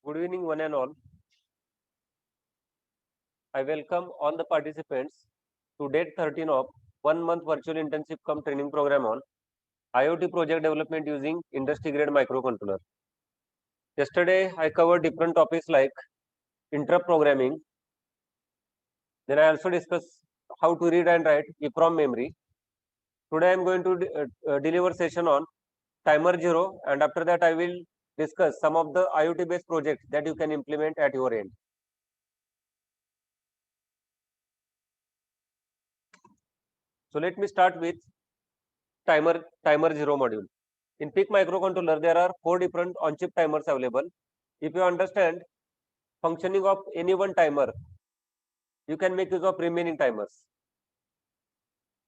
Good evening, one and all. I welcome all the participants to date 13 of 1 month virtual internship cum training program on IoT project development using industry grade microcontroller. Yesterday, I covered different topics like interrupt programming. Then I also discussed how to read and write EEPROM memory. Today, I am going to deliver session on timer 0, and after that, I will discuss some of the IoT based projects that you can implement at your end. So let me start with timer 0 module. In PIC microcontroller, there are 4 different on-chip timers available. If you understand functioning of any one timer, you can make use of remaining timers.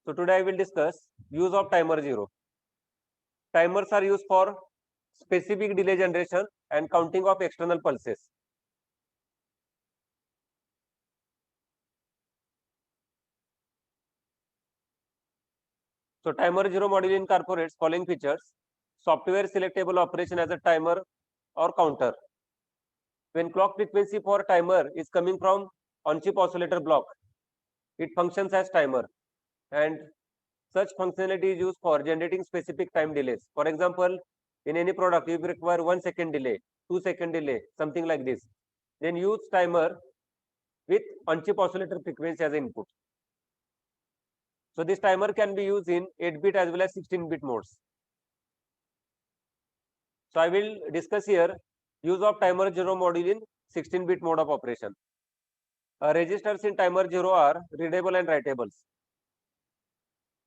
So today I will discuss use of timer 0. Timers are used for specific delay generation and counting of external pulses. So timer 0 module incorporates following features: software selectable operation as a timer or counter. When clock frequency for timer is coming from on-chip oscillator block, it functions as timer, and such functionality is used for generating specific time delays. For example, in any product, if you require 1 second delay, 2 second delay, something like this, then use timer with on-chip oscillator frequency as input. So this timer can be used in 8-bit as well as 16-bit modes. So I will discuss here use of timer 0 module in 16-bit mode of operation. Registers in timer 0 are readable and writables.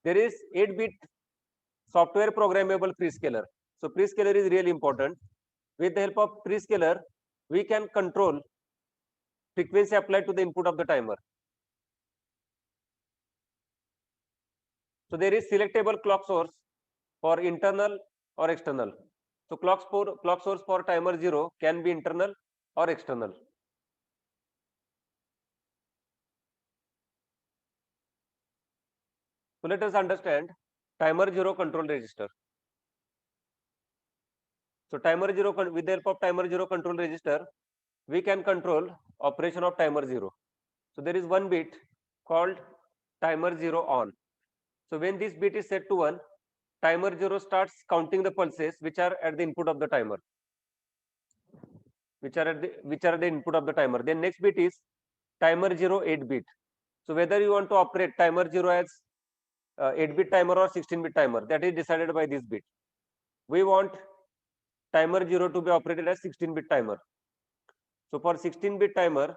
There is 8-bit software programmable prescaler. So prescaler is really important. With the help of prescaler, we can control frequency applied to the input of the timer. So there is selectable clock source for internal or external. So clock source for timer 0 can be internal or external. So let us understand timer 0 control register. So timer 0, with the help of timer 0 control register, we can control operation of timer 0. So there is one bit called timer 0 on. So when this bit is set to 1, timer 0 starts counting the pulses which are at the input of the timer, which are the input of the timer. Then next bit is timer 0 8-bit. So whether you want to operate timer 0 as 8-bit timer or 16-bit timer, that is decided by this bit. We want timer 0 to be operated as 16-bit timer. So for 16-bit timer,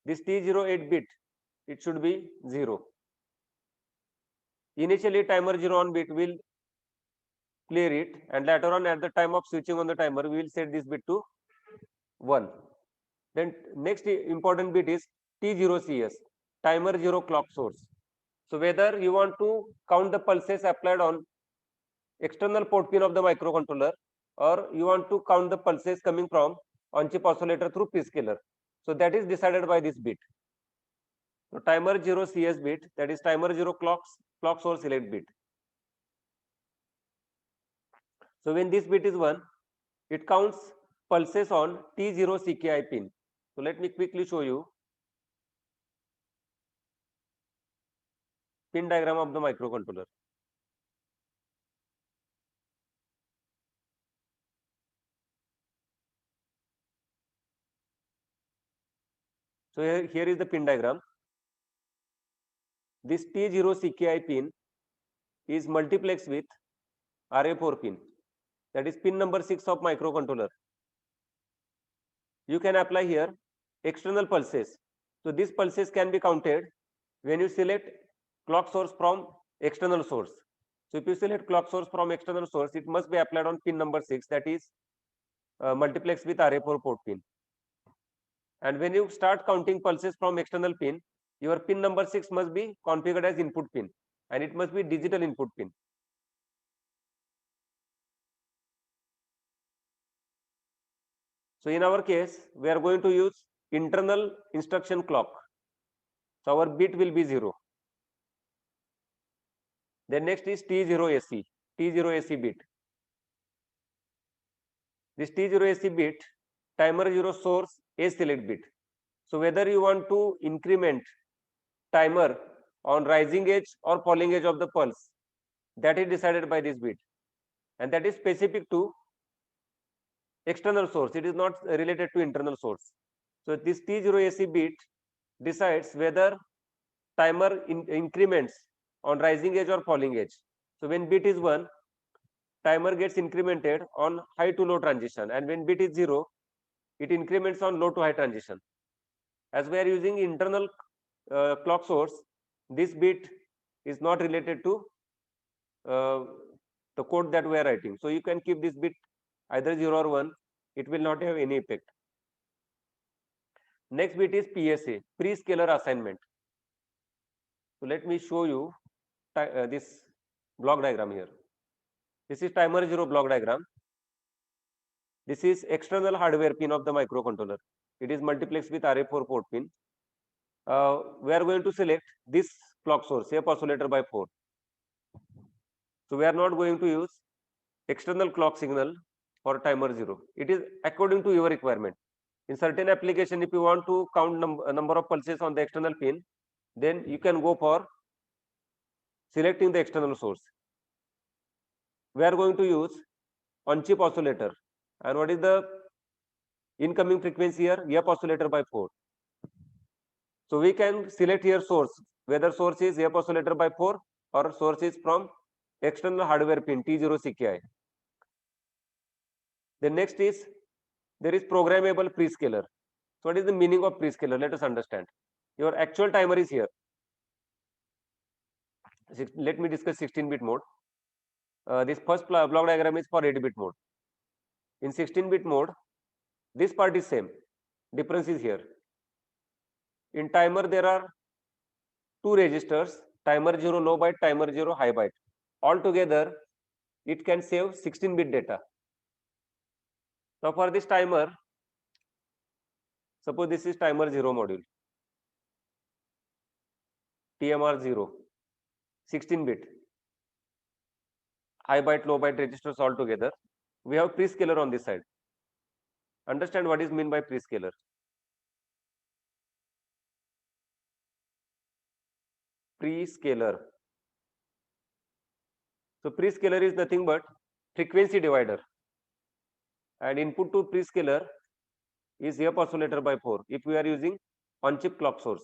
this T0 8-bit, it should be 0. Initially, timer 0 on bit will clear it, and later on at the time of switching on the timer, we will set this bit to 1. Then next important bit is T0CS, timer 0 clock source. So whether you want to count the pulses applied on external port pin of the microcontroller, or you want to count the pulses coming from on-chip oscillator through prescaler. So that is decided by this bit. So timer 0 CS bit, that is timer 0 clock source select bit. So when this bit is 1, it counts pulses on T0 CKI pin. So let me quickly show you pin diagram of the microcontroller. So here is the pin diagram. This T0 CKI pin is multiplexed with RA4 pin. That is pin number 6 of microcontroller. You can apply here external pulses. So these pulses can be counted when you select clock source from external source. So if you select clock source from external source, it must be applied on pin number 6, that is multiplexed with RA4 port pin. And when you start counting pulses from external pin, your pin number 6 must be configured as input pin, and it must be digital input pin. So in our case, we are going to use internal instruction clock. So our bit will be 0. Then next is T0AC, T0AC bit. This T0AC bit, timer 0 source a select bit. So whether you want to increment timer on rising edge or falling edge of the pulse, that is decided by this bit, and that is specific to external source. It is not related to internal source. So this T0 AC bit decides whether timer increments on rising edge or falling edge. So when bit is 1, timer gets incremented on high to low transition, and when bit is 0, it increments on low to high transition. As we are using internal clock source, this bit is not related to the code that we are writing. So you can keep this bit either 0 or 1, it will not have any effect. Next bit is PSA, pre-scaler assignment. So let me show you this block diagram here. This is timer 0 block diagram. This is external hardware pin of the microcontroller. It is multiplexed with RA4 port pin. We are going to select this clock source, F oscillator by 4. So we are not going to use external clock signal for timer 0. It is according to your requirement. In certain application, if you want to count number of pulses on the external pin, then you can go for selecting the external source. We are going to use on-chip oscillator. And what is the incoming frequency here? F oscillator by 4. So we can select here source, whether source is F oscillator by 4 or source is from external hardware pin T0 CKI. The next is there is programmable prescaler. So what is the meaning of prescaler? Let us understand. Your actual timer is here. Let me discuss 16-bit mode. This first block diagram is for 8-bit mode. In 16-bit mode, this part is same. Difference is here. In timer, there are two registers, timer 0 low byte, timer 0 high byte. Altogether, it can save 16-bit data. Now for this timer, suppose this is timer 0 module, TMR 0, 16-bit, high byte, low byte registers all together. We have prescaler on this side. Understand what is meant by prescaler. Prescaler. So prescaler is nothing but frequency divider, and input to prescaler is F oscillator by 4 if we are using on-chip clock source.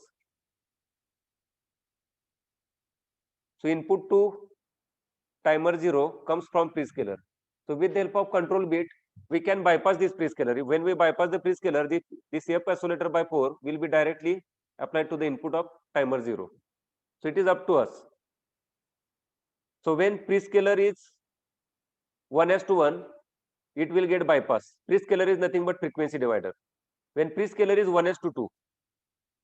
So input to timer 0 comes from prescaler. So with the help of control bit, we can bypass this prescaler. When we bypass the prescaler, this F oscillator by 4 will be directly applied to the input of timer 0. So it is up to us. So when prescaler is 1:1, it will get bypassed. Prescaler is nothing but frequency divider. When prescaler is 1:2,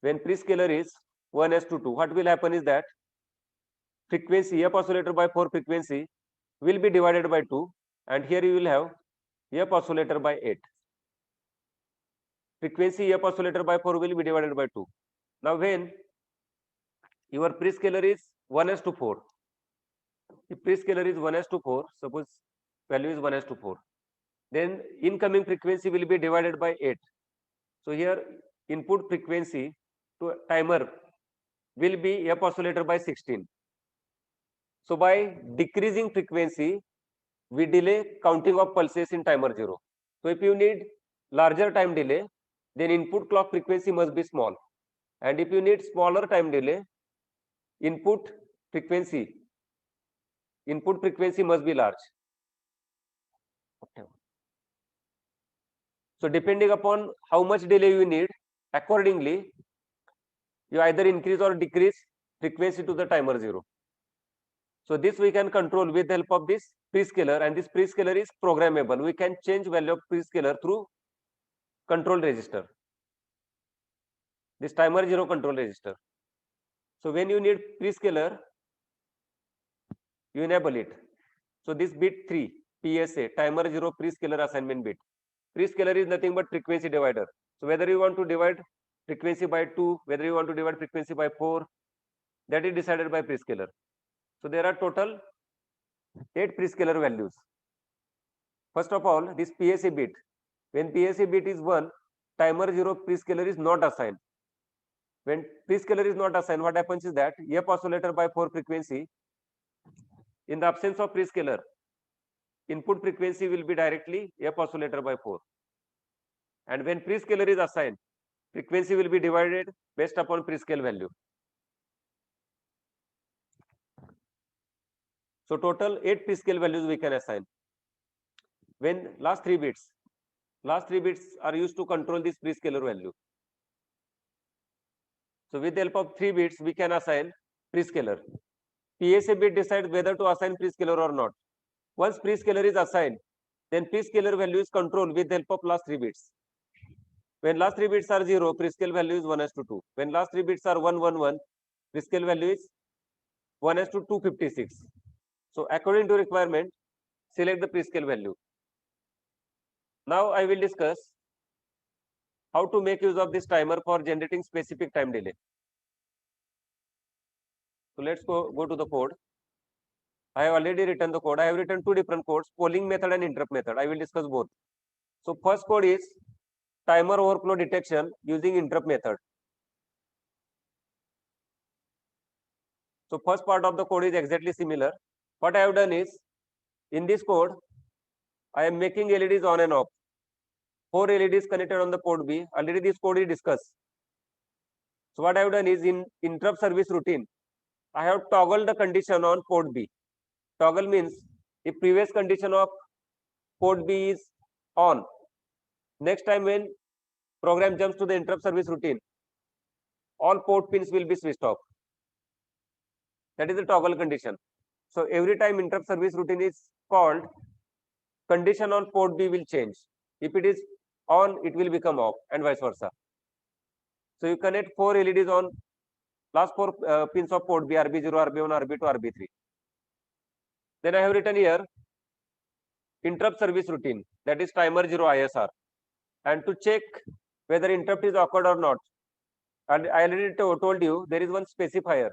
when prescaler is 1:2, what will happen is that frequency F oscillator by 4 frequency will be divided by 2, and here you will have F oscillator by 8. Frequency F oscillator by 4 will be divided by 2. Now when your prescaler is 1:4, if prescaler is 1:4, suppose value is 1:4, then incoming frequency will be divided by 8. So here input frequency to timer will be F oscillator by 16. So by decreasing frequency, we delay counting of pulses in timer 0. So if you need larger time delay, then input clock frequency must be small. And if you need smaller time delay, input frequency must be large. So depending upon how much delay you need, accordingly, you either increase or decrease frequency to the timer 0. So this we can control with the help of this prescaler, and this prescaler is programmable. We can change value of prescaler through control register, this timer 0 control register. So when you need prescaler, you enable it. So this bit 3, PSA, timer 0 prescaler assignment bit. Prescaler is nothing but frequency divider. So whether you want to divide frequency by 2, whether you want to divide frequency by 4, that is decided by prescaler. So there are total 8 prescaler values. First of all, this PSA bit When PSE bit is 1, timer 0 prescaler is not assigned. When prescaler is not assigned, what happens is that F oscillator by 4 frequency, in the absence of prescaler, input frequency will be directly F oscillator by 4. And when prescaler is assigned, frequency will be divided based upon prescale value. So total 8 prescale values we can assign. When last 3 bits are used to control this prescaler value. So with the help of 3 bits, we can assign prescaler. PSA bit decides whether to assign prescaler or not. Once prescaler is assigned, then prescaler value is controlled with the help of last 3 bits. When last 3 bits are 0, prescale value is 1:2. When last 3 bits are 1, 1, 1, prescale value is 1:256. So according to requirement, select the prescale value. Now I will discuss how to make use of this timer for generating specific time delay. So let's go to the code. I have already written the code. I have written 2 different codes, polling method and interrupt method. I will discuss both. So first code is timer overflow detection using interrupt method. So first part of the code is exactly similar. What I have done is, in this code, I am making LEDs on and off. 4 LEDs connected on the port B. Already this code is discussed. So what I have done is, in interrupt service routine, I have toggled the condition on port B. Toggle means if previous condition of port B is on, next time when program jumps to the interrupt service routine, all port pins will be switched off. That is the toggle condition. So every time interrupt service routine is called, condition on port B will change. If it is on, it will become off, and vice versa. So you connect 4 LEDs on last 4 pins of port B, RB0, RB1, RB2, RB3. Then I have written here interrupt service routine, that is timer 0 ISR. And to check whether interrupt is occurred or not, and I already told you there is one specifier,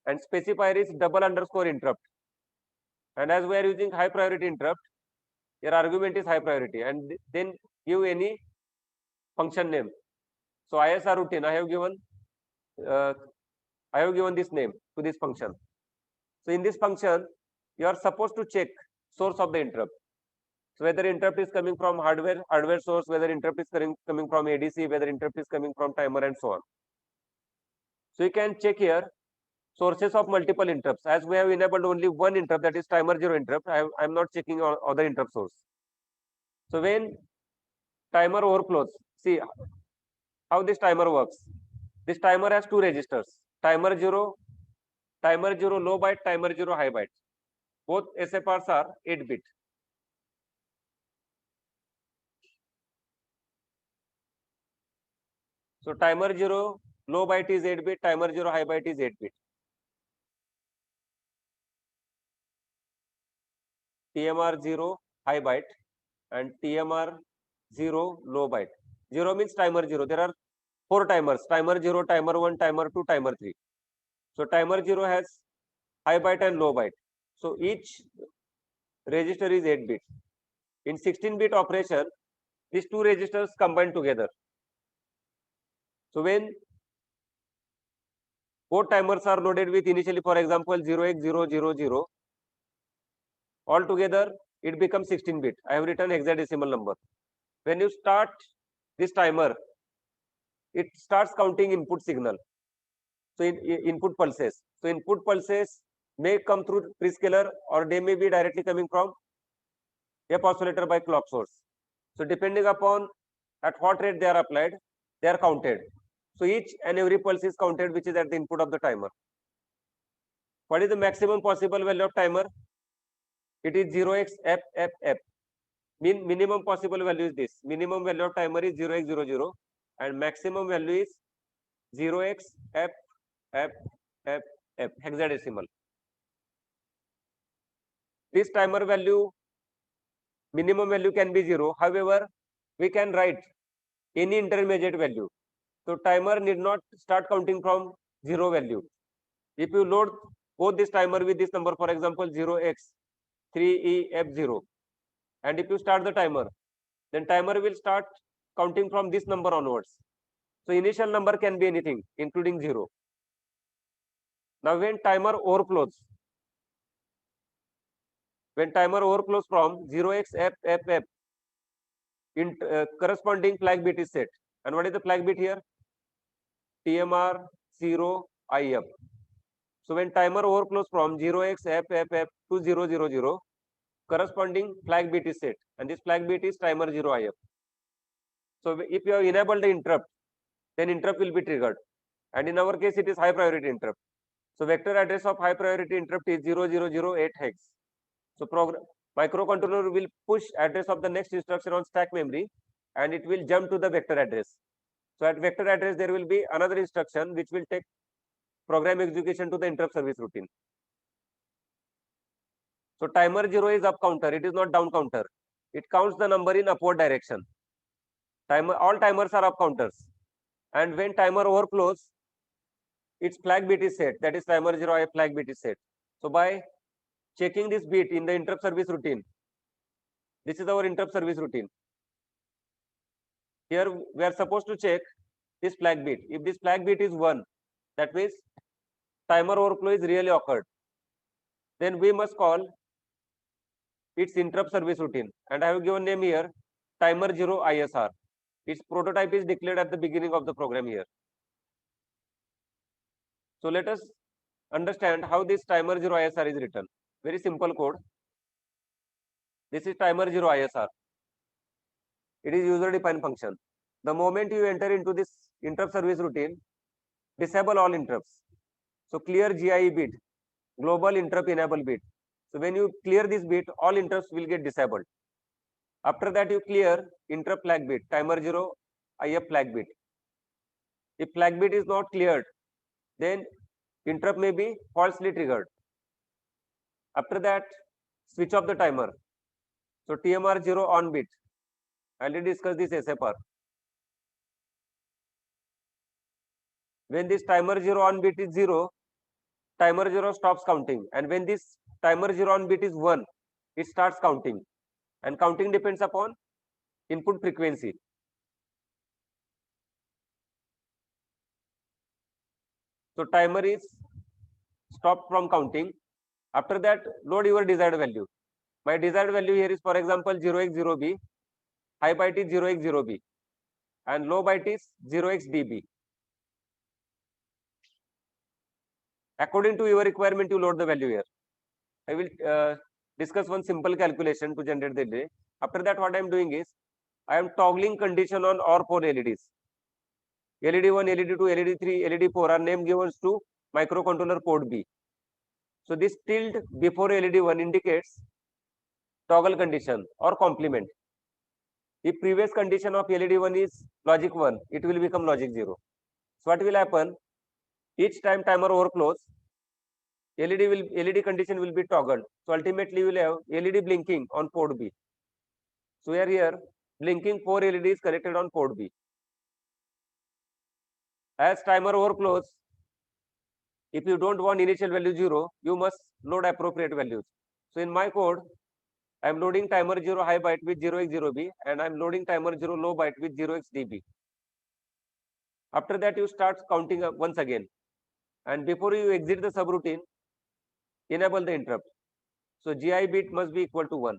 and specifier is __ interrupt. And as we are using high priority interrupt, your argument is high priority, and then give any function name. So ISR routine, I have given this name to this function. So in this function, you are supposed to check source of the interrupt. So whether interrupt is coming from hardware source, whether interrupt is coming from ADC, whether interrupt is coming from timer, and so on. So you can check here sources of multiple interrupts. As we have enabled only one interrupt, that is timer 0 interrupt, I am not checking other interrupt source. So when timer overflows, see how this timer works. This timer has 2 registers, timer 0 low byte, timer 0 high byte. Both SFRs are 8-bit. So timer 0 low byte is 8-bit, timer 0 high byte is 8-bit. TMR 0 high byte and TMR 0 low byte. 0 means timer 0. There are 4 timers, timer 0, timer 1, timer 2, timer 3. So timer 0 has high byte and low byte. So each register is 8-bit. In 16-bit operation, these 2 registers combine together. So when both timers are loaded with initially, for example, 0x000, altogether it becomes 16-bit. I have written hexadecimal number. When you start this timer, it starts counting input signal. So input pulses. So input pulses may come through prescaler, or they may be directly coming from F oscillator by clock source. So depending upon at what rate they are applied, they are counted. So each and every pulse is counted, which is at the input of the timer. What is the maximum possible value of timer? It is 0xFFF. Minimum possible value is this. Minimum value of timer is 0x00, and maximum value is 0xFFF, hexadecimal. This timer value, minimum value can be 0. However, we can write any intermediate value. So timer need not start counting from 0 value. If you load both this timer with this number, for example 0x3EF0, and if you start the timer, then timer will start counting from this number onwards. So initial number can be anything, including 0. Now when timer overflows from 0xFFF, corresponding flag bit is set. And what is the flag bit here? TMR 0IF. So when timer overflows from 0xFFF to 000, corresponding flag bit is set, and this flag bit is timer 0IF. So if you have enabled the interrupt, then interrupt will be triggered, and in our case it is high priority interrupt. So vector address of high priority interrupt is 0008 hex. So microcontroller will push address of the next instruction on stack memory, and it will jump to the vector address. So at vector address there will be another instruction which will take program execution to the interrupt service routine. So timer 0 is up counter, it is not down counter. It counts the number in upward direction. All timers are up counters. And when timer overflows, its flag bit is set, that is timer 0 IF flag bit is set. So by checking this bit in the interrupt service routine, this is our interrupt service routine. Here we are supposed to check this flag bit. If this flag bit is 1, that means timer overflow is really occurred. Then we must call its interrupt service routine, and I have given name here timer 0 ISR. Its prototype is declared at the beginning of the program here. So let us understand how this timer 0 ISR is written. Very simple code. This is timer 0 ISR. It is user defined function. The moment you enter into this interrupt service routine, disable all interrupts. So clear GIE bit, global interrupt enable bit. So when you clear this bit, all interrupts will get disabled. After that, you clear interrupt flag bit, timer 0 IF flag bit. If flag bit is not cleared, then interrupt may be falsely triggered. After that, switch off the timer. So TMR 0 on bit. I already discussed this SFR. When this timer 0 on bit is 0, timer 0 stops counting. And when this timer 0 on bit is 1, it starts counting. And counting depends upon input frequency. So timer is stopped from counting. After that, load your desired value. My desired value here is, for example, 0x0b, high byte is 0x0b, and low byte is 0xdb. According to your requirement, you load the value here. I will discuss one simple calculation to generate the delay. After that, what I am doing is, I am toggling condition on all 4 LEDs. LED 1, LED 2, LED 3, LED 4 are name given to microcontroller port B. So this tilde before LED 1 indicates toggle condition or complement. If previous condition of LED 1 is logic 1, it will become logic 0. So what will happen? Each time timer overflows, LED condition will be toggled. So ultimately you will have LED blinking on port B. So we are here blinking 4 LEDs connected on port B. As timer overflows, if you don't want initial value 0, you must load appropriate values. So in my code, I am loading timer 0 high byte with 0x0b, and I am loading timer 0 low byte with 0xdb. After that, you start counting up once again. And before you exit the subroutine, enable the interrupt. So GI bit must be equal to 1.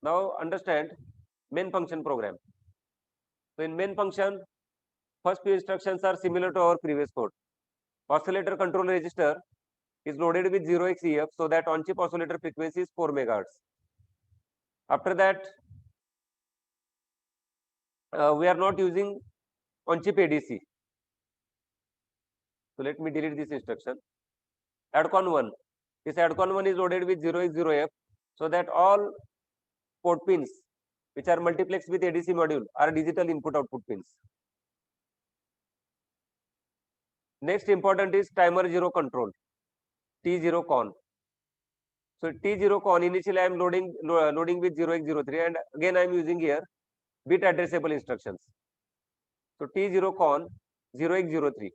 Now understand main function program. So in main function, first few instructions are similar to our previous code. Oscillator control register is loaded with 0xEF so that on-chip oscillator frequency is 4 MHz. After that, we are not using on-chip ADC. So let me delete this instruction. ADCON 1. This ADCON 1 is loaded with 0x0F so that all port pins which are multiplexed with ADC module are digital input-output pins. Next important is timer 0 control, T0 con. So T0 con, initially I am loading with 0x03, and again I am using here bit addressable instructions. So T0 con 0x03.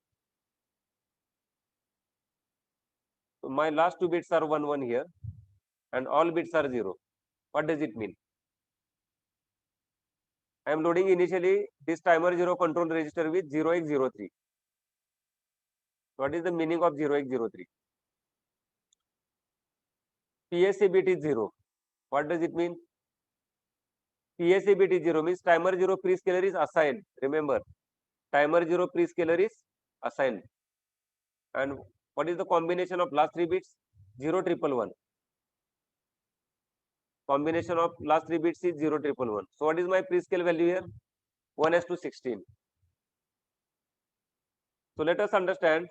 So my last 2 bits are 1 1 here, and all bits are 0. What does it mean? I am loading initially this timer 0 control register with 0x03. What is the meaning of 0x03? PSA bit is 0. What does it mean? PSA bit is 0 means timer 0 prescaler is assigned. Remember, timer 0 prescaler is assigned. And what is the combination of last 3 bits? 01111. Combination of last 3 bits is 01111. So what is my prescale value here? 1:16. So let us understand,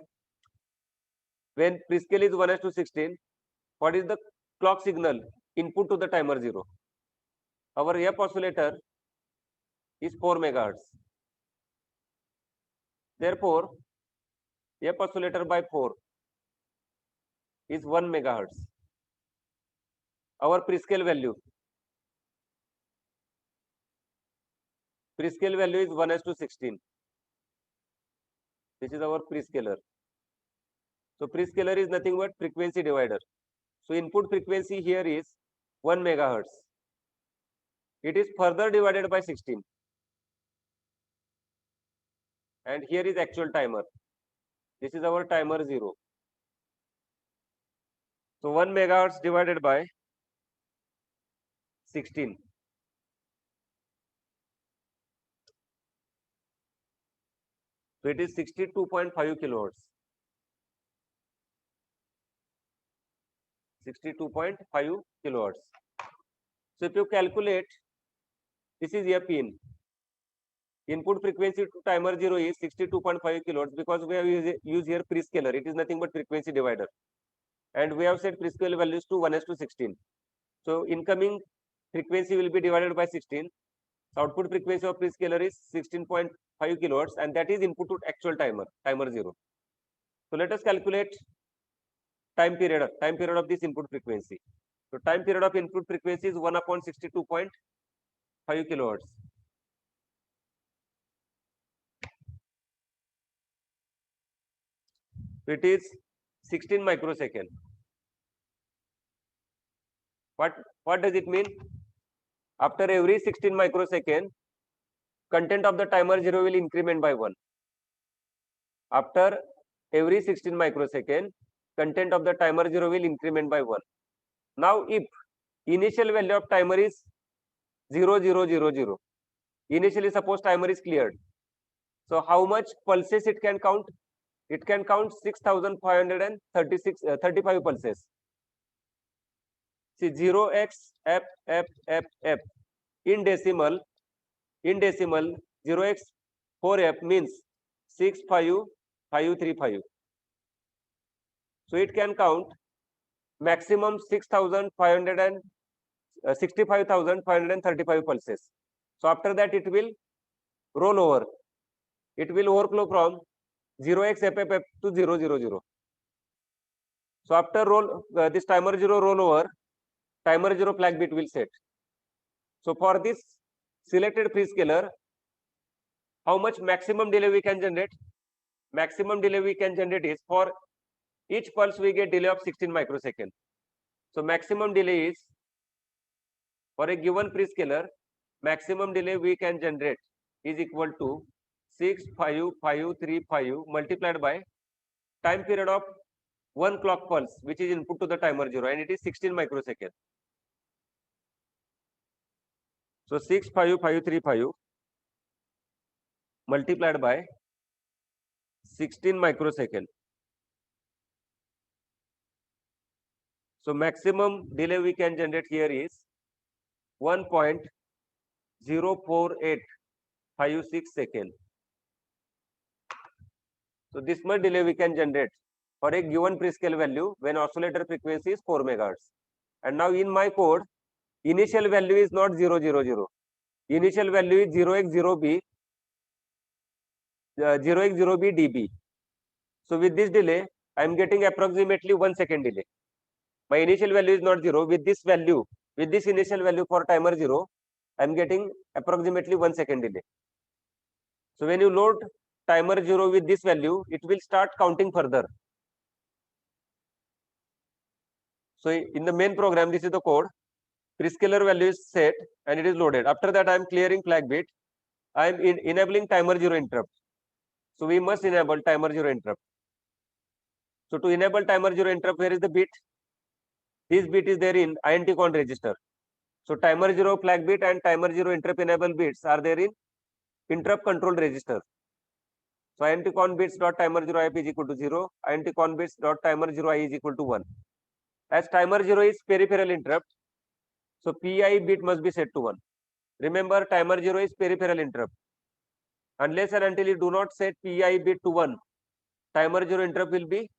when prescale is 1:16, what is the clock signal input to the timer 0? Our F oscillator is 4 megahertz. Therefore, F oscillator by 4 is 1 megahertz. Our prescale value is 1:16. This is our prescaler. So prescaler is nothing but frequency divider. So input frequency here is 1 megahertz. It is further divided by 16. And here is actual timer. This is our timer 0. So 1 megahertz divided by 16. So it is 62.5 kilohertz. 62.5 kilohertz. So if you calculate, this is F in. Input frequency to timer 0 is 62.5 kilohertz because we have used here prescaler. It is nothing but frequency divider. And we have set prescale values to 1:16. So incoming frequency will be divided by 16. So output frequency of prescaler is 16.5 kilohertz, and that is input to actual timer 0. So let us calculate time period of this input frequency. So time period of input frequency is 1/62.5 kilohertz. It is 16 microsecond. What does it mean? After every 16 microsecond, content of the timer 0 will increment by 1. After every 16 microsecond, content of the timer 0 will increment by 1. Now, if initial value of timer is 0000, initially suppose timer is cleared. So how much pulses it can count? It can count 6,535 pulses. See, 0x f f f f in decimal 0x 4f means 65535. So it can count maximum 65,535 pulses. So after that it will roll over. It will overflow from 0x FFF to 000. So after this timer 0 roll over, timer 0 flag bit will set. So for this selected prescaler, how much maximum delay we can generate? Maximum delay we can generate is, for each pulse we get delay of 16 microseconds. So maximum delay is, for a given prescaler, maximum delay we can generate is equal to 65535 multiplied by time period of 1 clock pulse, which is input to the timer 0, and it is 16 microseconds. So 65535 multiplied by 16 microseconds. So maximum delay we can generate here is 1.04856 seconds. So this much delay we can generate for a given prescale value when oscillator frequency is 4 megahertz. And now in my code, initial value is not 000. Initial value is 0x0b, 0x0b dB. So with this delay, I am getting approximately 1 second delay. My initial value is not 0. With this value, with this initial value for timer 0, I am getting approximately 1 second delay. So when you load timer 0 with this value, it will start counting further. So in the main program, this is the code. Prescaler value is set and it is loaded. After that, I am clearing flag bit. I am enabling timer 0 interrupt. So we must enable timer 0 interrupt. So to enable timer 0 interrupt, where is the bit? This bit is there in INT-con register. So timer 0 flag bit and timer 0 interrupt enable bits are there in interrupt control register. So INT-con bits dot timer 0 IP is equal to 0. INT-con bits dot timer 0 I is equal to 1. As timer 0 is peripheral interrupt, so PI bit must be set to 1. Remember, timer 0 is peripheral interrupt. Unless and until you do not set PI bit to 1, timer 0 interrupt will be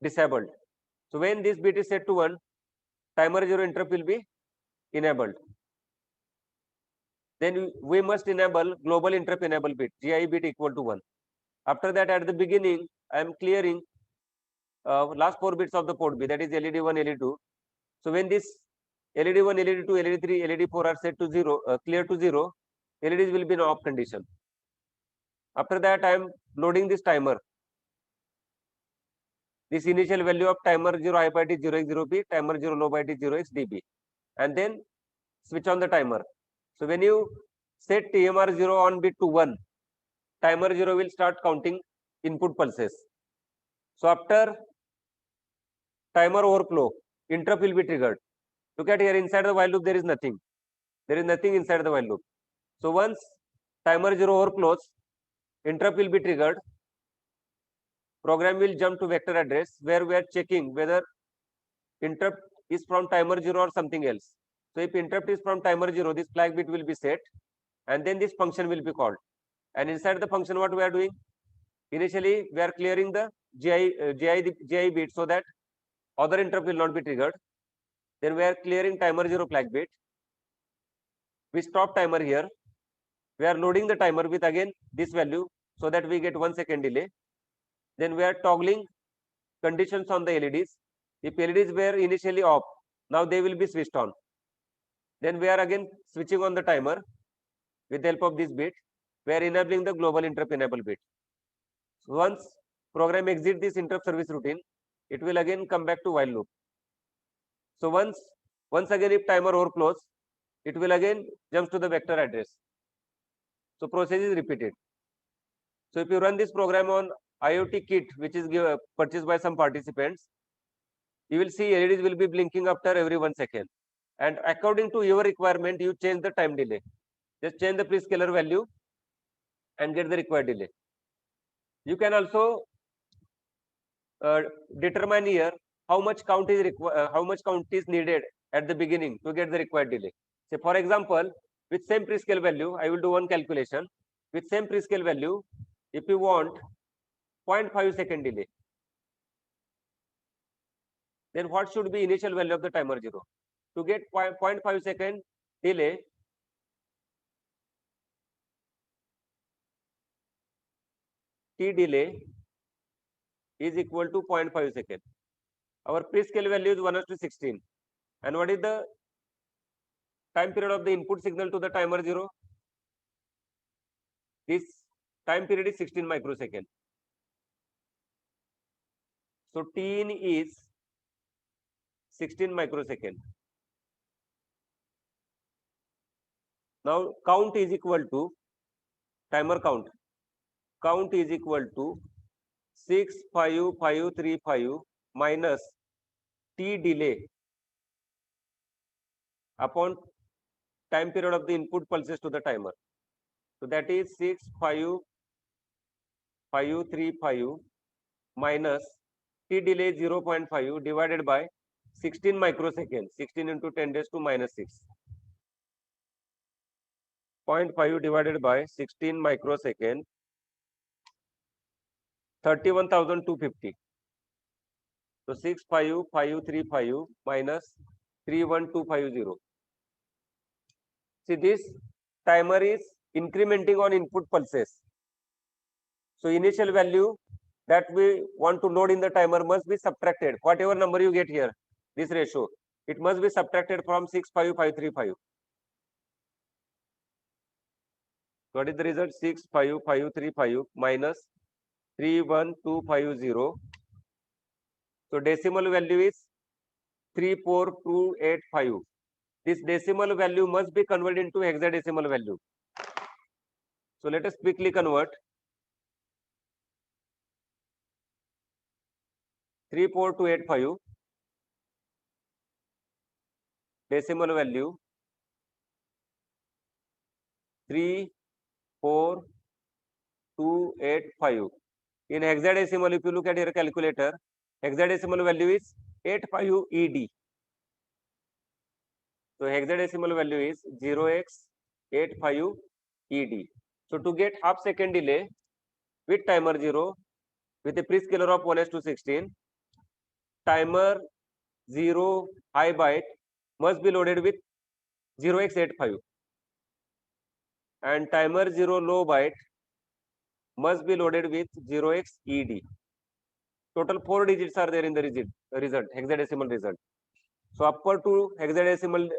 disabled. So when this bit is set to 1, timer 0 interrupt will be enabled. Then we must enable global interrupt enable bit, GI bit equal to 1. After that, at the beginning, I am clearing last 4 bits of the port B, that is LED1, LED2. So when this LED1, LED2, LED3, LED4 are set to 0, clear to 0, LEDs will be in off condition. After that, I am loading this timer. This initial value of timer 0 high byte is 0x0B, timer 0 low byte is 0xDB. And then switch on the timer. So when you set TMR 0 on bit to 1, timer 0 will start counting input pulses. So after timer overflow, interrupt will be triggered. Look at here, inside the while loop, there is nothing. There is nothing inside the while loop. So once timer 0 overflows, interrupt will be triggered. Program will jump to vector address where we are checking whether interrupt is from timer 0 or something else. So if interrupt is from timer 0, this flag bit will be set and then this function will be called. And inside the function, what we are doing? Initially, we are clearing the GI bit so that other interrupt will not be triggered. Then we are clearing timer 0 flag bit. We stop timer here. We are loading the timer with again this value so that we get 1 second delay. Then we are toggling conditions on the LEDs. If LEDs were initially off, now they will be switched on. Then we are again switching on the timer with the help of this bit. We are enabling the global interrupt enable bit. So once program exits this interrupt service routine, it will again come back to while loop. So once again, if timer overflows, it will again jump to the vector address. So process is repeated. So if you run this program on IoT kit, which is purchased by some participants, you will see LEDs will be blinking after every 1 second. And according to your requirement, you change the time delay. Just change the prescaler value and get the required delay. You can also determine here how much count is needed at the beginning to get the required delay. Say for example, with same prescale value, I will do one calculation. With same prescale value, if you want 0.5 second delay, then what should be initial value of the timer 0? To get 0.5 second delay, T delay is equal to 0.5 second. Our prescale value is 1:16. And what is the time period of the input signal to the timer 0? This time period is 16 microsecond. So T in is 16 microsecond. Now count is equal to timer count. Count is equal to 65535 minus T delay upon time period of the input pulses to the timer. So that is 65535 minus T delay 0.5 divided by 16 microseconds. 16 into 10 raised to minus 6. 0.5 divided by 16 microsecond, 31,250. So 65535 minus 31250. See, this timer is incrementing on input pulses. So initial value that we want to load in the timer must be subtracted. Whatever number you get here, this ratio, it must be subtracted from 65535. What is the result? 65535 minus 31250. So decimal value is 34285. This decimal value must be converted into hexadecimal value. So let us quickly convert 34285 decimal value 34285. In hexadecimal, if you look at your calculator, hexadecimal value is 85 ED. So hexadecimal value is 0x85 ED. So to get half second delay with timer 0 with a prescaler of 1:16, timer 0 high byte must be loaded with 0x85 and timer 0 low byte must be loaded with 0x ED. Total 4 digits are there in the result, hexadecimal result. So upper two hexadecimal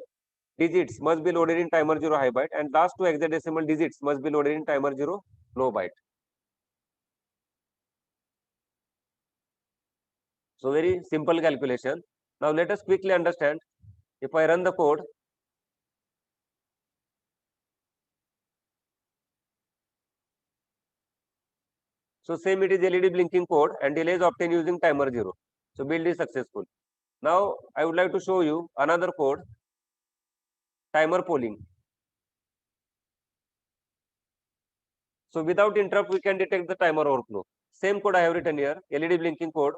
digits must be loaded in timer 0 high byte and last two hexadecimal digits must be loaded in timer 0 low byte. So very simple calculation. Now let us quickly understand. If I run the code, so same it is LED blinking code and delay is obtained using timer 0. So build is successful. Now I would like to show you another code, timer polling. So without interrupt, we can detect the timer overflow. Same code I have written here, LED blinking code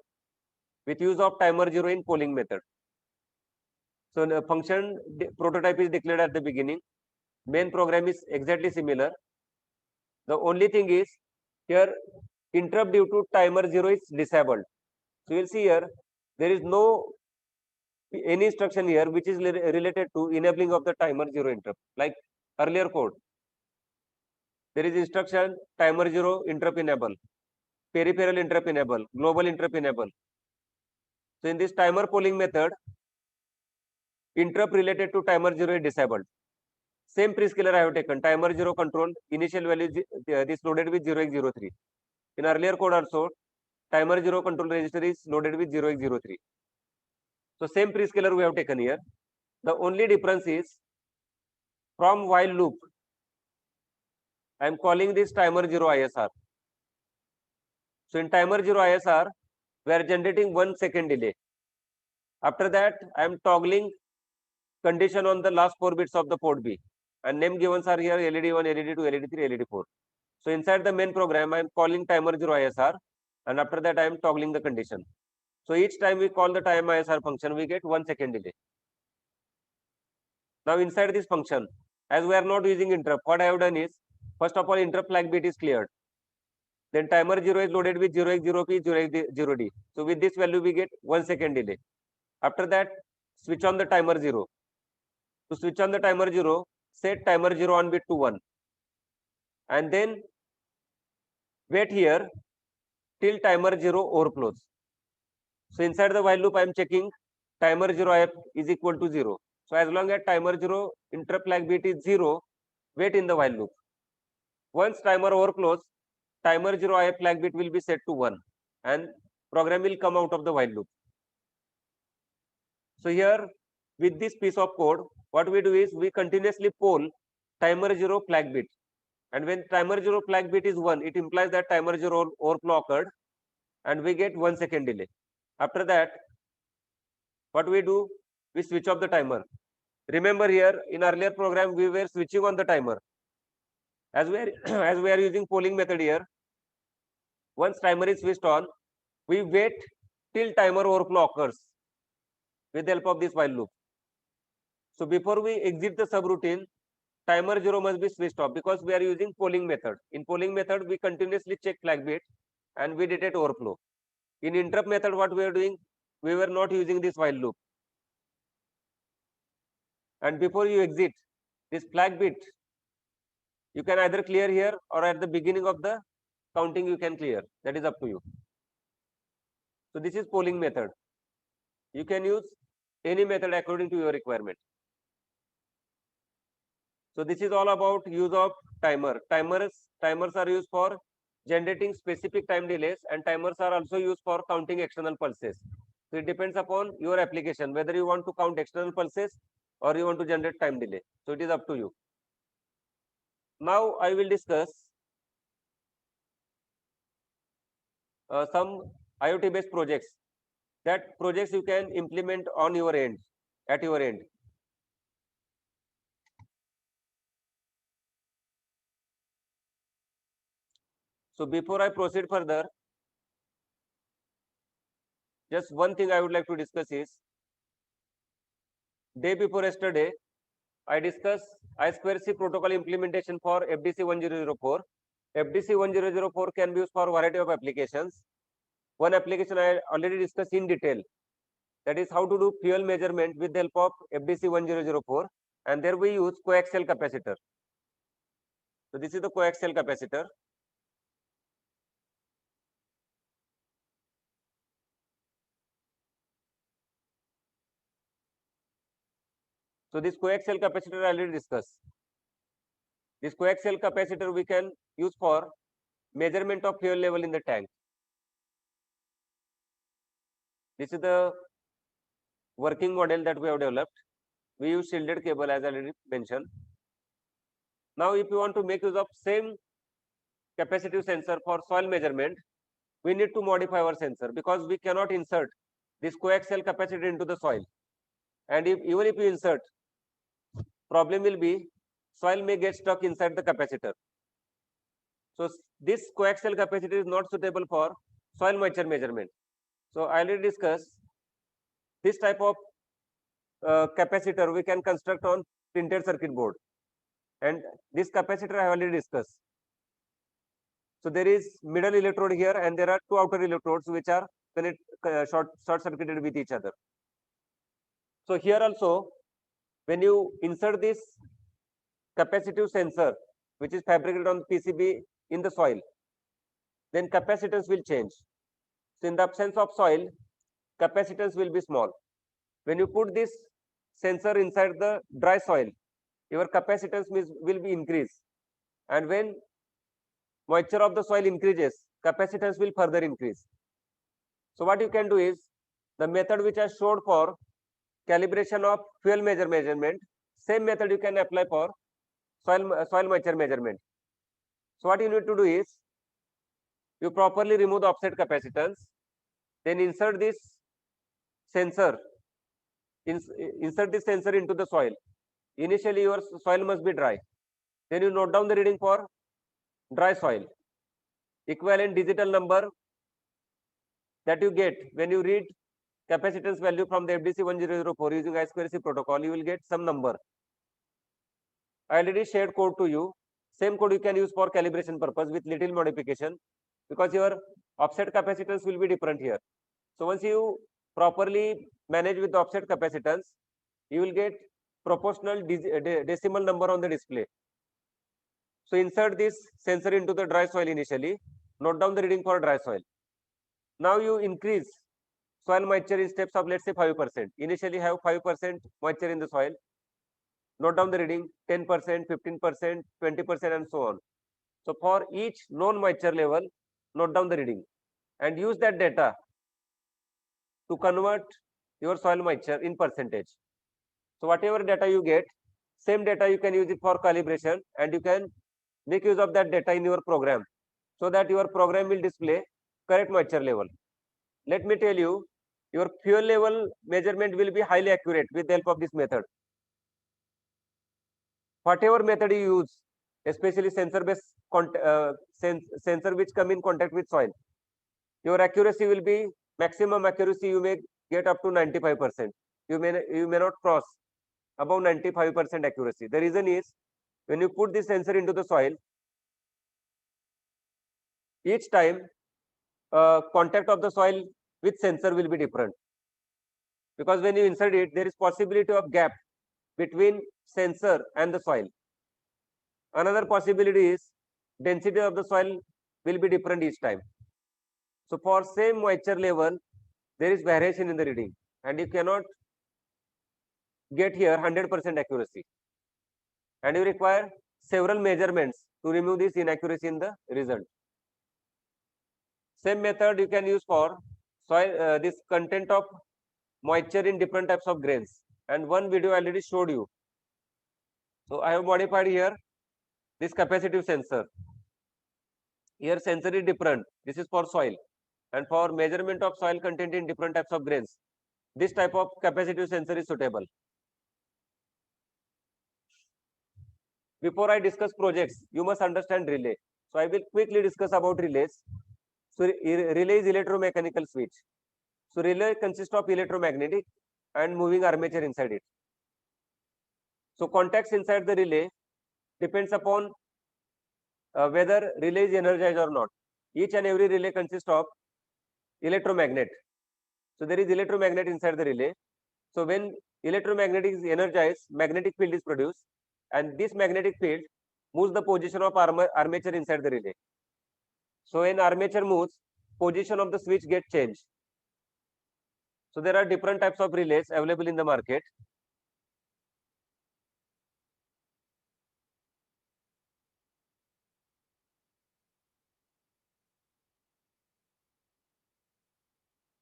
with use of timer 0 in polling method. So the function prototype is declared at the beginning. Main program is exactly similar. The only thing is here interrupt due to timer 0 is disabled. So you will see here there is no any instruction here which is related to enabling of the timer 0 interrupt. Like earlier code, there is instruction timer 0 interrupt enable, peripheral interrupt enable, global interrupt enable. So in this timer polling method, interrupt related to timer 0 is disabled. Same prescaler I have taken, timer 0 control, initial value this loaded with 0x03. In earlier code also, timer 0 control register is loaded with 0x03. So same prescaler we have taken here. The only difference is from while loop, I am calling this timer 0 ISR. So in timer 0 ISR, we are generating 1 second delay. After that, I am toggling condition on the last 4 bits of the port B. And name givens are here LED1, LED2, LED3, LED4. So inside the main program, I am calling timer 0 ISR. And after that, I am toggling the condition. So each time we call the time ISR function, we get 1 second delay. Now inside this function, as we are not using interrupt, what I have done is, first of all, interrupt flag bit is cleared. Then timer 0 is loaded with 0x0p, 0x0d. So with this value, we get 1 second delay. After that, switch on the timer 0. To switch on the timer 0, set timer 0 on bit to 1. And then wait here till timer 0 overflows. So inside the while loop, I am checking timer 0 IF is equal to 0. So as long as timer 0 interrupt flag bit is 0, wait in the while loop. Once timer overflows, timer 0 IF flag bit will be set to 1 and program will come out of the while loop. So here with this piece of code, what we do is we continuously poll timer 0 flag bit. And when timer 0 flag bit is 1, it implies that timer 0 overflow occurred and we get 1 second delay. After that, what we do? We switch off the timer. Remember here in earlier program, we were switching on the timer. As we are, as we are using polling method here, once timer is switched on, we wait till timer overflow occurs with the help of this while loop. So before we exit the subroutine, timer 0 must be switched off because we are using polling method. In polling method, we continuously check flag bit and we detect overflow. In interrupt method, what we are doing, we were not using this while loop. And before you exit this flag bit, you can either clear here or at the beginning of the counting you can clear. That is up to you. So this is polling method. You can use any method according to your requirement. So this is all about use of timer. Timers are used for generating specific time delays and timers are also used for counting external pulses. So it depends upon your application, whether you want to count external pulses or you want to generate time delay. So it is up to you. Now I will discuss some IoT based projects. That projects you can implement on your end, at your end. So before I proceed further, just one thing I would like to discuss is, day before yesterday, I discussed I2C protocol implementation for FDC 1004. FDC 1004 can be used for a variety of applications. One application I already discussed in detail, that is how to do fuel measurement with the help of FDC 1004, and there we use coaxial capacitor. So this is the coaxial capacitor. So this coaxial capacitor I already discussed. This coaxial capacitor we can use for measurement of fuel level in the tank. This is the working model that we have developed. We use shielded cable as I already mentioned. Now if you want to make use of same capacitive sensor for soil measurement, we need to modify our sensor, because we cannot insert this coaxial capacitor into the soil. And even if you insert, problem will be soil may get stuck inside the capacitor. So this coaxial capacitor is not suitable for soil moisture measurement. So I already discussed this type of capacitor we can construct on printed circuit board, and this capacitor I have already discussed. So there is middle electrode here, and there are two outer electrodes which are short circuited with each other. So here also, when you insert this capacitive sensor, which is fabricated on PCB in the soil, then capacitance will change. So in the absence of soil, capacitance will be small. When you put this sensor inside the dry soil, your capacitance will be increased. And when moisture of the soil increases, capacitance will further increase. So what you can do is, the method which I showed for calibration of fuel measurement, same method you can apply for soil moisture measurement. So what you need to do is, you properly remove the offset capacitance, then insert this sensor into the soil. Initially your soil must be dry. Then you note down the reading for dry soil. Equivalent digital number that you get when you read capacitance value from the FDC 1004 using I2C protocol, you will get some number. I already shared code to you. Same code you can use for calibration purpose with little modification, because your offset capacitance will be different here. So once you properly manage with the offset capacitance, you will get proportional decimal number on the display. So insert this sensor into the dry soil initially, note down the reading for dry soil. Now you increase soil moisture in steps of, let's say, 5%. Initially have 5% moisture in the soil. Note down the reading 10%, 15%, 20%, and so on. So for each known moisture level, note down the reading and use that data to convert your soil moisture in percentage. So whatever data you get, same data you can use it for calibration, and you can make use of that data in your program, so that your program will display correct moisture level. Let me tell you, your fuel level measurement will be highly accurate with the help of this method. Whatever method you use, especially sensor based sensor which come in contact with soil, your accuracy will be maximum accuracy you may get up to 95%. You may not cross above 95% accuracy. The reason is, when you put this sensor into the soil, each time contact of the soil with sensor will be different, because when you insert it, there is possibility of gap between sensor and the soil. Another possibility is density of the soil will be different each time. So for same moisture level, there is variation in the reading, and you cannot get here 100% accuracy, and you require several measurements to remove this inaccuracy in the result. Same method you can use for soil, this content of moisture in different types of grains, and one video I already showed you. So I have modified here this capacitive sensor. Here sensor is different. This is for soil. and for measurement of soil content in different types of grains, this type of capacitive sensor is suitable. Before I discuss projects, you must understand relay. So I will quickly discuss about relays. So relay is electromechanical switch. So relay consists of electromagnetic and moving armature inside it. So contacts inside the relay depends upon whether relay is energized or not. Each and every relay consists of electromagnet. So there is electromagnet inside the relay. So when electromagnetic is energized, magnetic field is produced, and this magnetic field moves the position of armature inside the relay. So when armature moves, position of the switch gets changed. So there are different types of relays available in the market.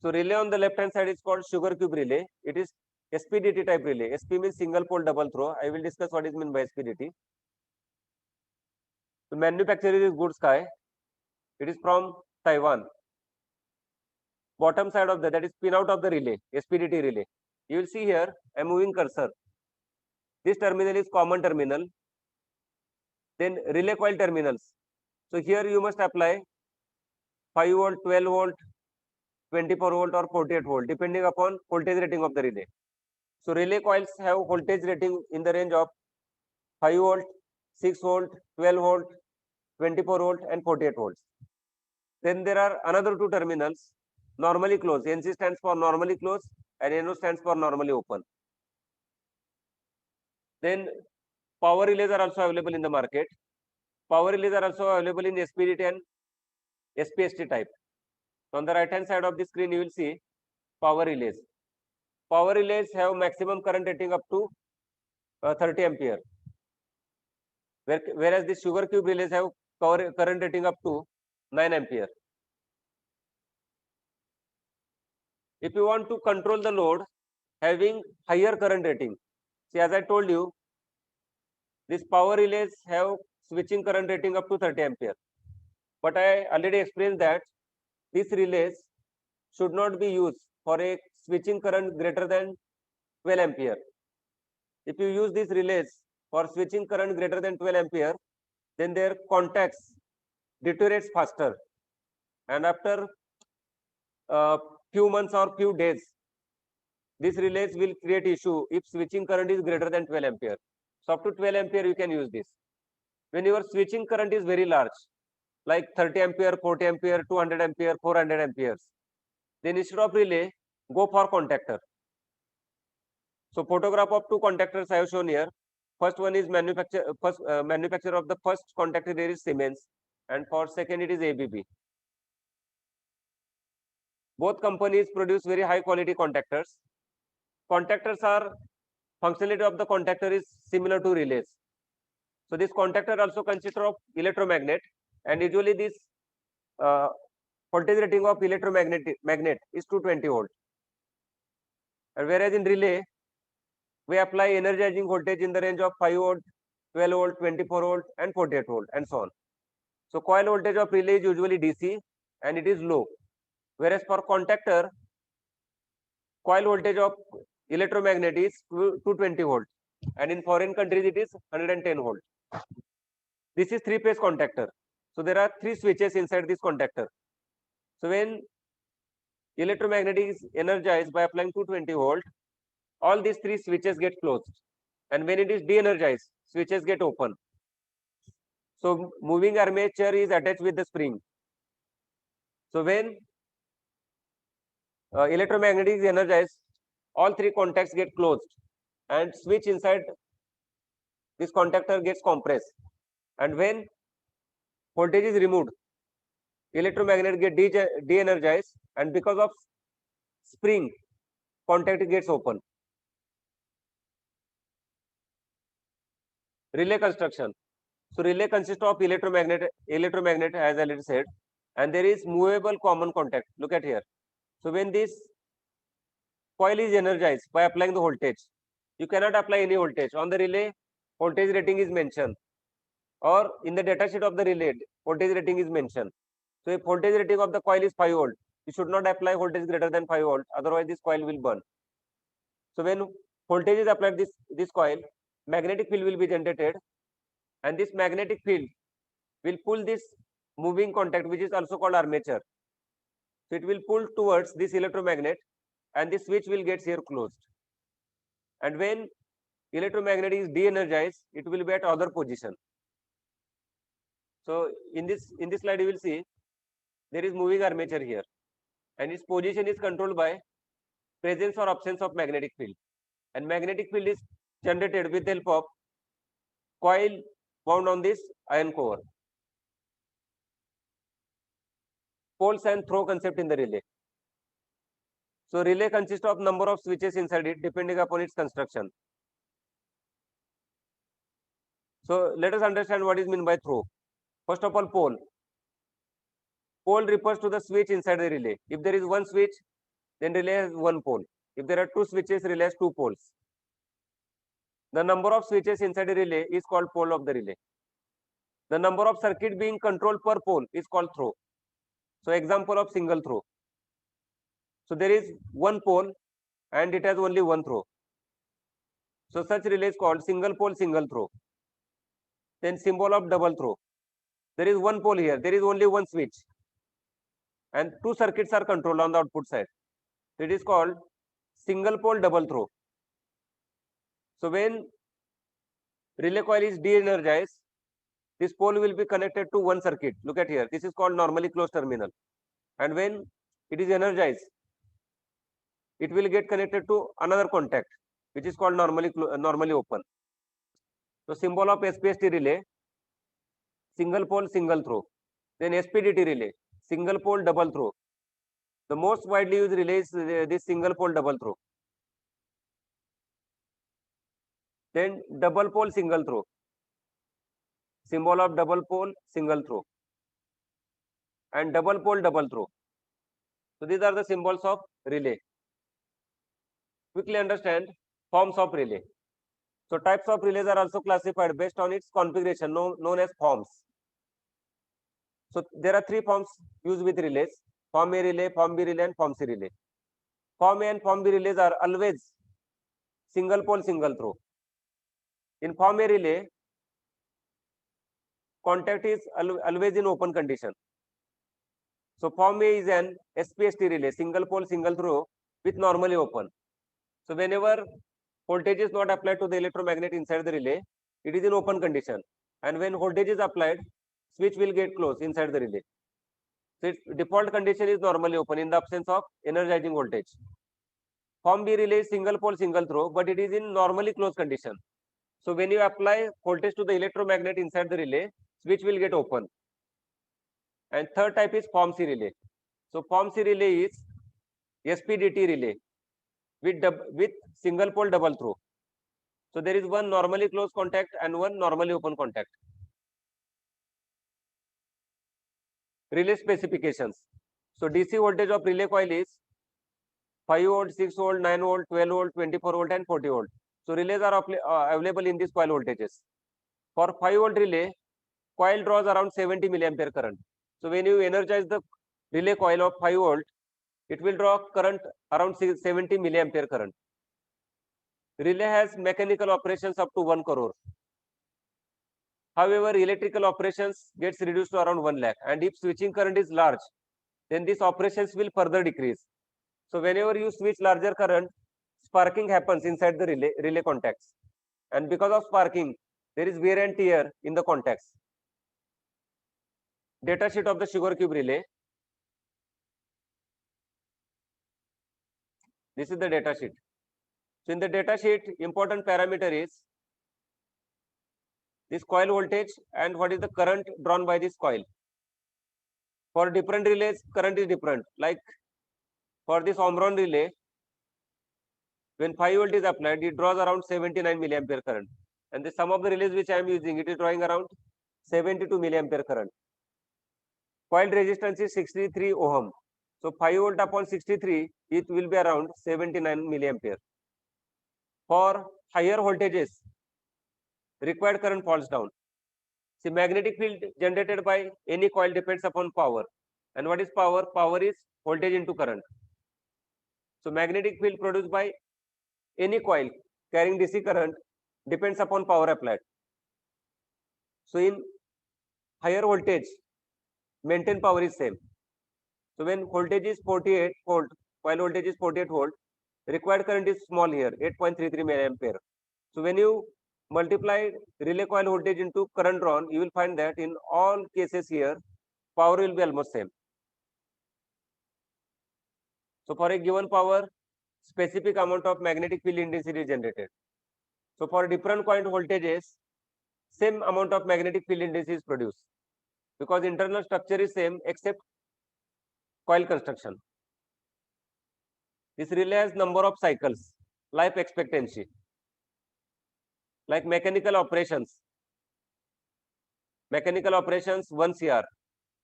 So relay on the left hand side is called sugar cube relay. It is SPDT type relay. SP means single pole double throw. I will discuss what is meant by SPDT. The manufacturer is Good Sky. It is from Taiwan. Bottom side of that is pin out of the relay, SPDT relay. You will see here a moving cursor. This terminal is common terminal. Then relay coil terminals. So here you must apply 5 volt, 12 volt, 24 volt or 48 volt depending upon voltage rating of the relay. So relay coils have voltage rating in the range of 5 volt, 6 volt, 12 volt, 24 volt and 48 volts. Then there are another two terminals normally closed. NC stands for normally closed and NO stands for normally open. Then power relays are also available in the market. Power relays are also available in SPDT and SPST type. So on the right hand side of the screen you will see power relays. Power relays have maximum current rating up to 30 ampere, whereas the sugar cube relays have current rating up to 9 ampere. If you want to control the load having higher current rating, see as I told you, these power relays have switching current rating up to 30 ampere. But I already explained that these relays should not be used for a switching current greater than 12 ampere. If you use these relays for switching current greater than 12 ampere, then their contacts deteriorates faster. And after few months or few days, these relays will create issue if switching current is greater than 12 ampere. So up to 12 ampere, you can use this. When your switching current is very large, like 30 ampere, 40 ampere, 200 ampere, 400 amperes, then instead of relay, go for contactor. So photograph of two contactors I have shown here. First one is manufacturer of the first contactor there is Siemens, and for second it is ABB. Both companies produce very high quality contactors. Contactors are functionality of the contactor is similar to relays. So this contactor also consists of electromagnet, and usually this voltage rating of magnet is 220 volt. And whereas in relay, we apply energizing voltage in the range of 5 volt, 12 volt, 24 volt, and 48 volt, and so on. So coil voltage of relay is usually DC and it is low. Whereas for contactor, coil voltage of electromagnet is 220 volt, and in foreign countries it is 110 volt. This is three-phase contactor. So there are three switches inside this contactor. So when electromagnetic is energized by applying 220 volt, all these three switches get closed, and when it is de-energized, switches get open. So moving armature is attached with the spring. So when electromagnetic is energized, all three contacts get closed, and switch inside this contactor gets compressed. And when voltage is removed, electromagnet get de-energized, and because of spring, contact gets open. Relay construction. So relay consists of electromagnet as I already said, and there is movable common contact. Look at here. So when this coil is energized by applying the voltage, you cannot apply any voltage. On the relay, voltage rating is mentioned, or in the datasheet of the relay, voltage rating is mentioned. So if voltage rating of the coil is 5 volt, you should not apply voltage greater than 5 volt, otherwise this coil will burn. So when voltage is applied this coil, magnetic field will be generated, and this magnetic field will pull this moving contact, which is also called armature. So it will pull towards this electromagnet, and the switch will get here closed. And when electromagnet is de-energized, it will be at other position. So in this slide, you will see there is moving armature here, and its position is controlled by presence or absence of magnetic field. And magnetic field is generated with the help of coil wound on this iron core. Poles and throw concept in the relay. So relay consists of number of switches inside it depending upon its construction. So let us understand what is meant by throw. First of all, pole. Pole refers to the switch inside the relay. If there is one switch, then relay has one pole. If there are two switches, relay has two poles. The number of switches inside the relay is called pole of the relay. The number of circuit being controlled per pole is called throw. So example of single throw. So there is one pole and it has only one throw. So such relay is called single pole single throw. Then symbol of double throw. There is one pole here, there is only one switch, and two circuits are controlled on the output side. It is called single pole double throw. So when relay coil is de-energized, this pole will be connected to one circuit. Look at here, this is called normally closed terminal. And when it is energized, it will get connected to another contact, which is called normally open. So symbol of SPST relay, single pole single throw. Then SPDT relay, single pole double throw. The most widely used relay is this single pole double throw. Then double pole single throw, symbol of double pole single throw, and double pole double throw. So these are the symbols of relay. Quickly understand forms of relay. So types of relays are also classified based on its configuration, known as forms. So there are three forms used with relays: Form A relay, Form B relay, and Form C relay. Form A and Form B relays are always single pole single throw. In Form A relay, contact is always in open condition. So Form A is an SPST relay, single pole single throw with normally open. So whenever voltage is not applied to the electromagnet inside the relay, it is in open condition. And when voltage is applied, switch will get closed inside the relay. So its default condition is normally open in the absence of energizing voltage. Form B relay is single pole single throw, but it is in normally closed condition. So when you apply voltage to the electromagnet inside the relay, switch will get open. And third type is Form C relay. So Form C relay is SPDT relay with single pole double throw. So there is one normally closed contact and one normally open contact. Relay specifications. So DC voltage of relay coil is 5 volt, 6 volt, 9 volt, 12 volt, 24 volt, and 40 volt. So relays are available in these coil voltages. For 5 volt relay, coil draws around 70 milliampere current. So when you energize the relay coil of 5 volt, it will draw current around 70 milliampere current. Relay has mechanical operations up to 1 crore. However, electrical operations gets reduced to around 1 lakh. And if switching current is large, then these operations will further decrease. So whenever you switch larger current, sparking happens inside the relay contacts. And because of sparking, there is wear and tear in the contacts. Data sheet of the sugar cube relay. This is the data sheet. So in the data sheet, important parameter is this coil voltage and what is the current drawn by this coil. For different relays, current is different. Like for this Omron relay, when 5 volt is applied, it draws around 79 milliampere current. And the sum of the relays which I am using, it is drawing around 72 milliampere current. Coil resistance is 63 ohm. So 5 volt upon 63, it will be around 79 milliampere. For higher voltages, required current falls down. See, magnetic field generated by any coil depends upon power. And what is power? Power is voltage into current. So magnetic field produced by any coil carrying DC current depends upon power applied. So in higher voltage, maintained power is same. So when voltage is 48 volt, while voltage is 48 volt, required current is small here, 8.33 milliampere. So when you multiply relay coil voltage into current drawn, you will find that in all cases here, power will be almost same. So for a given power, specific amount of magnetic field intensity is generated. So for different coil voltages, same amount of magnetic field intensity is produced because internal structure is same except coil construction. This relay has number of cycles, life expectancy, like mechanical operations 1 CR,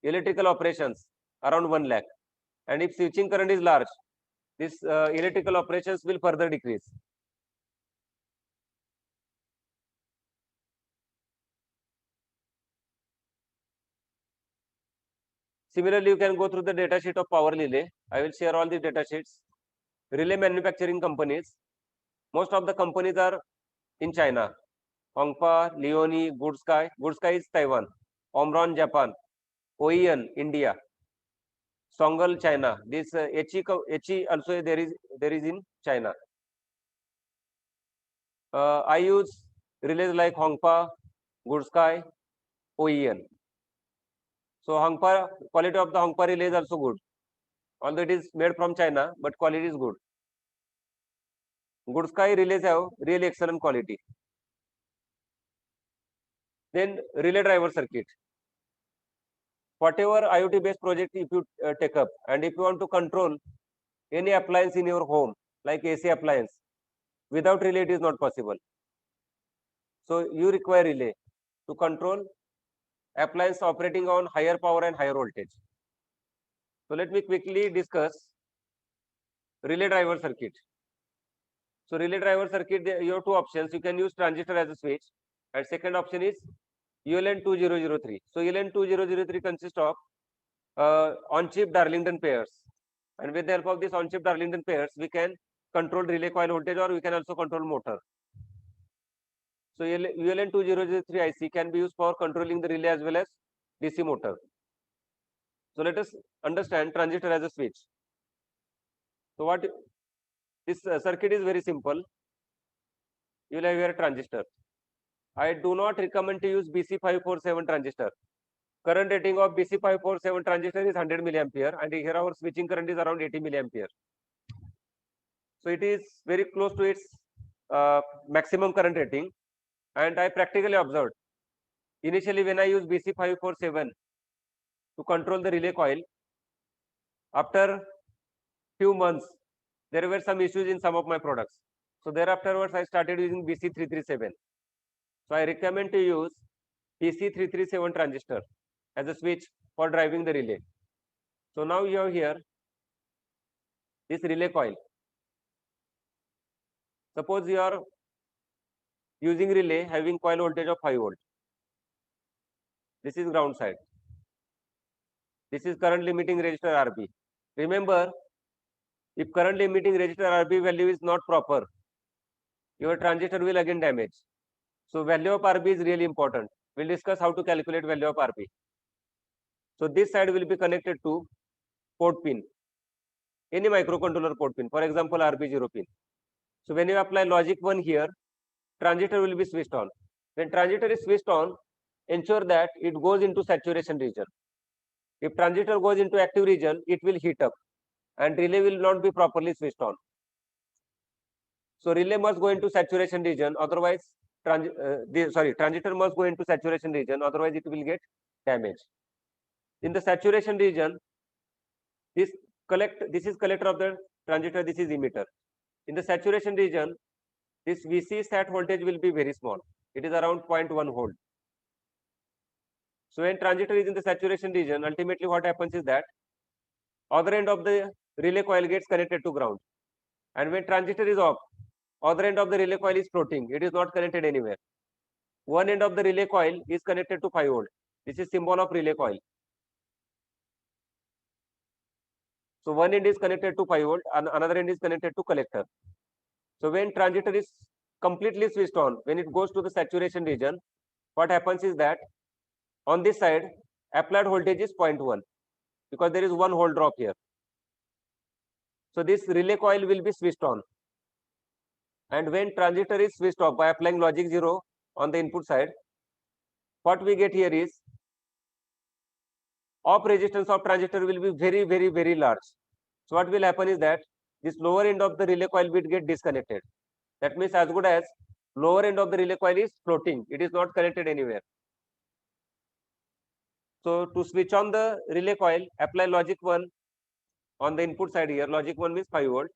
electrical operations around 1 lakh. And if switching current is large, this electrical operations will further decrease. Similarly, you can go through the data sheet of power relay. I will share all the data sheets. Relay manufacturing companies. Most of the companies are in China. Hongfa, Leoni, Goodsky. Goodsky is Taiwan. Omron, Japan. OEN, India. Songal, China. This HE also there is in China. I use relays like Hongfa, Goodsky, OEN. So Hongpa, quality of the Hongpa relay is also good. Although it is made from China, but quality is good. Goodsky relays have really excellent quality. Then relay driver circuit. Whatever IoT based project if you take up, and if you want to control any appliance in your home, like AC appliance, without relay it is not possible. So you require relay to control appliance operating on higher power and higher voltage. So let me quickly discuss relay driver circuit. So relay driver circuit, you have two options. You can use transistor as a switch, and second option is ULN2003. So ULN2003 consists of on-chip Darlington pairs, and with the help of this on-chip Darlington pairs, we can control relay coil voltage, or we can also control motor. So ULN2003 IC can be used for controlling the relay as well as DC motor. So let us understand transistor as a switch. So what this circuit is very simple. You will have here a transistor. I do not recommend to use BC547 transistor. Current rating of BC547 transistor is 100 milliampere, and here our switching current is around 80 milliampere. So it is very close to its maximum current rating, and I practically observed. Initially, when I use BC547 to control the relay coil, after few months, there were some issues in some of my products. So thereafterwards, I started using BC337. So I recommend to use BC337 transistor as a switch for driving the relay. So now you have here this relay coil. Suppose you are using relay having coil voltage of 5 volt. This is ground side. This is current limiting resistor RB. Remember, if current limiting resistor RB value is not proper, your transistor will again damage. So value of RB is really important. We'll discuss how to calculate value of RB. So this side will be connected to port pin, any microcontroller port pin, for example RB0 pin. So when you apply logic 1 here, transistor will be switched on. When transistor is switched on, ensure that it goes into saturation region. If transistor goes into active region, it will heat up and relay will not be properly switched on. So relay must go into saturation region, otherwise transistor must go into saturation region, otherwise it will get damaged. In the saturation region, this is collector of the transistor, this is emitter. In the saturation region, this VC sat voltage will be very small. It is around 0.1 volt. So when transistor is in the saturation region, ultimately what happens is that other end of the relay coil gets connected to ground. And when transistor is off, other end of the relay coil is floating. It is not connected anywhere. One end of the relay coil is connected to 5 volt. This is symbol of relay coil. So one end is connected to 5 volt and another end is connected to collector. So when transistor is completely switched on, when it goes to the saturation region, what happens is that on this side applied voltage is 0.1 because there is one volt drop here. So this relay coil will be switched on, and when transistor is switched off by applying logic 0 on the input side, what we get here is off resistance of transistor will be very large. So what will happen is that this lower end of the relay coil will get disconnected. That means as good as lower end of the relay coil is floating, it is not connected anywhere. So to switch on the relay coil, apply logic 1 on the input side here. Logic 1 means 5 volt,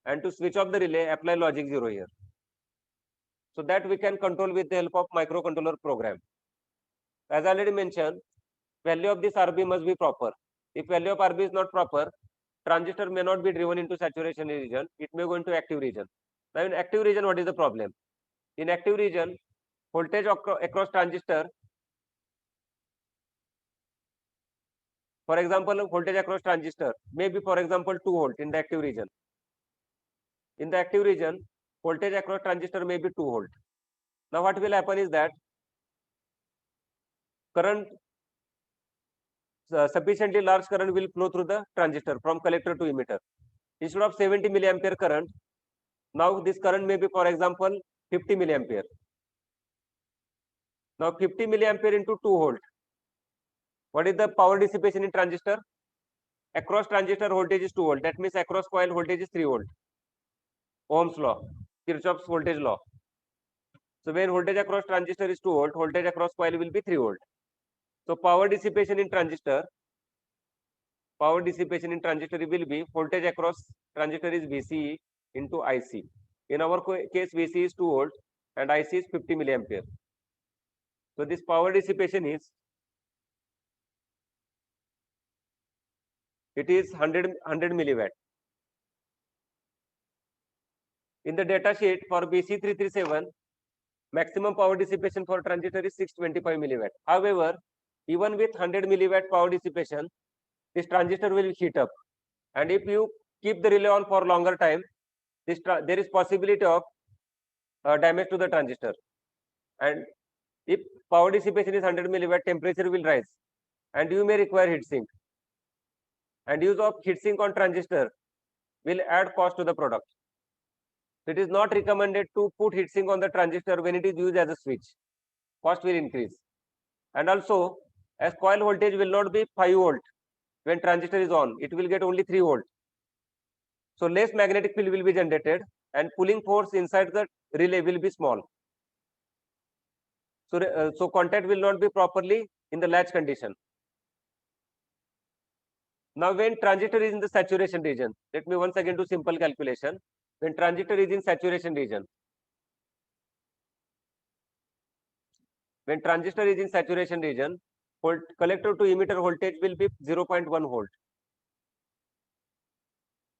and to switch off the relay, apply logic 0 here. So that we can control with the help of microcontroller program. As already mentioned, value of this RB must be proper. If value of RB is not proper, transistor may not be driven into saturation region, it may go into active region. Now in active region, what is the problem? In active region, voltage across transistor, for example, voltage across transistor may be, for example, 2 volt in the active region. In the active region, voltage across transistor may be 2 volt. Now what will happen is that current, sufficiently large current will flow through the transistor from collector to emitter. Instead of 70 milliampere current, now this current may be, for example, 50 milliampere. Now 50 milliampere into 2 volt. What is the power dissipation in transistor? Across transistor voltage is 2 volt. That means across coil voltage is 3 volt. Ohm's law, Kirchhoff's voltage law. So when voltage across transistor is 2 volt, voltage across coil will be 3 volt. So power dissipation in transistor will be voltage across transistor is VCE into IC. In our case, VCE is 2 volt and IC is 50 milliampere. So this power dissipation is, it is 100 milliwatt. In the data sheet for BC337, maximum power dissipation for transistor is 625 milliwatt. However, even with 100 milliwatt power dissipation, this transistor will heat up, and if you keep the relay on for longer time, there is possibility of damage to the transistor. And if power dissipation is 100 milliwatt, temperature will rise, and you may require heatsink. And use of heatsink on transistor will add cost to the product. It is not recommended to put heatsink on the transistor when it is used as a switch. Cost will increase. And also, as coil voltage will not be 5 volt when transistor is on, it will get only 3 volt. So less magnetic field will be generated and pulling force inside the relay will be small. So contact will not be properly in the latch condition. Now when transistor is in the saturation region, let me once again do simple calculation. When transistor is in saturation region, collector to emitter voltage will be 0.1 volt.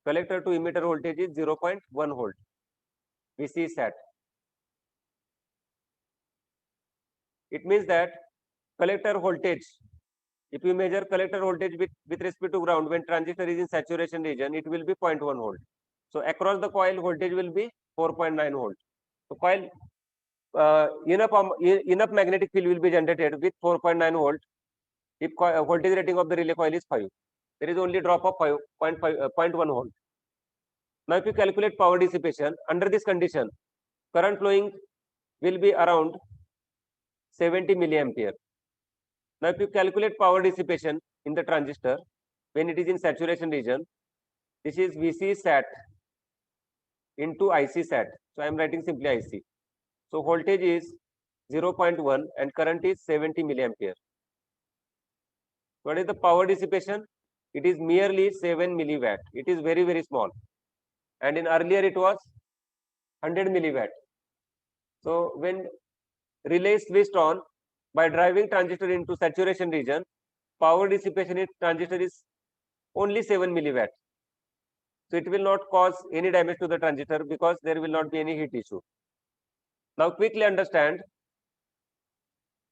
Collector to emitter voltage is 0.1 volt. VC sat. It means that collector voltage, if you measure collector voltage with respect to ground when transistor is in saturation region, it will be 0.1 volt. So across the coil voltage will be 4.9 volt. So coil enough magnetic field will be generated with 4.9 volt if voltage rating of the relay coil is 5. There is only drop of 0.1 volt. Now if you calculate power dissipation under this condition, current flowing will be around 70 milliampere. Now if you calculate power dissipation in the transistor when it is in saturation region, this is VC sat into IC sat. So I am writing simply IC. So voltage is 0.1 and current is 70 milliampere. What is the power dissipation? It is merely 7 milliwatt. It is very small. And in earlier it was 100 milliwatt. So when relay is switched on by driving transistor into saturation region, power dissipation in transistor is only 7 milliwatt. So it will not cause any damage to the transistor because there will not be any heat issue. Now quickly understand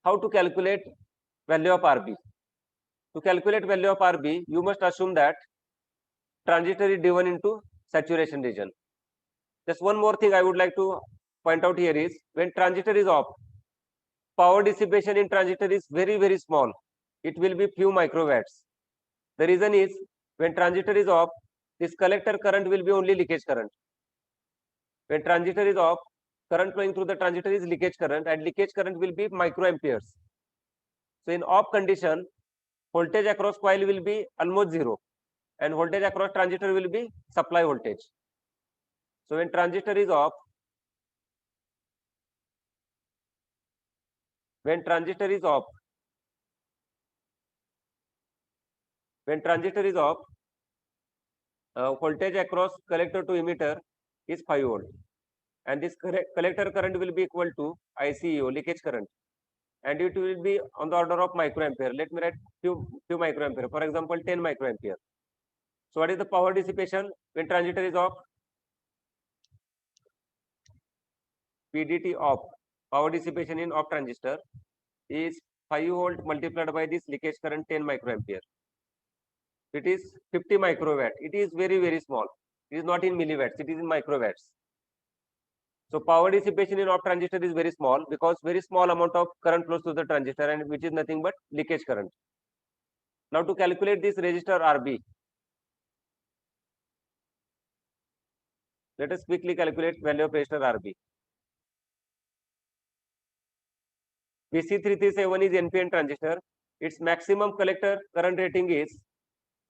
how to calculate value of RB. To calculate value of RB, you must assume that transistor is driven into saturation region. Just one more thing I would like to point out here is when transistor is off, power dissipation in transistor is very small. It will be few microwatts. The reason is when transistor is off, this collector current will be only leakage current. When transistor is off, current flowing through the transistor is leakage current, and leakage current will be microamperes. So in off condition, voltage across coil will be almost zero, and voltage across transistor will be supply voltage. So when transistor is off, when transistor is off, voltage across collector to emitter is 5 volt, and this collector current will be equal to ICEO, leakage current, and it will be on the order of microampere. Let me write few microampere, for example 10 microampere. So what is the power dissipation when transistor is off? PDT off, power dissipation in off transistor is 5 volt multiplied by this leakage current 10 microampere. It is 50 microwatt. It is very small. It is not in milliwatts, it is in microwatts. So power dissipation in off transistor is very small because very small amount of current flows through the transistor, and which is nothing but leakage current. Now to calculate this resistor RB, let us quickly calculate value of resistor RB. BC337 is NPN transistor. Its maximum collector current rating is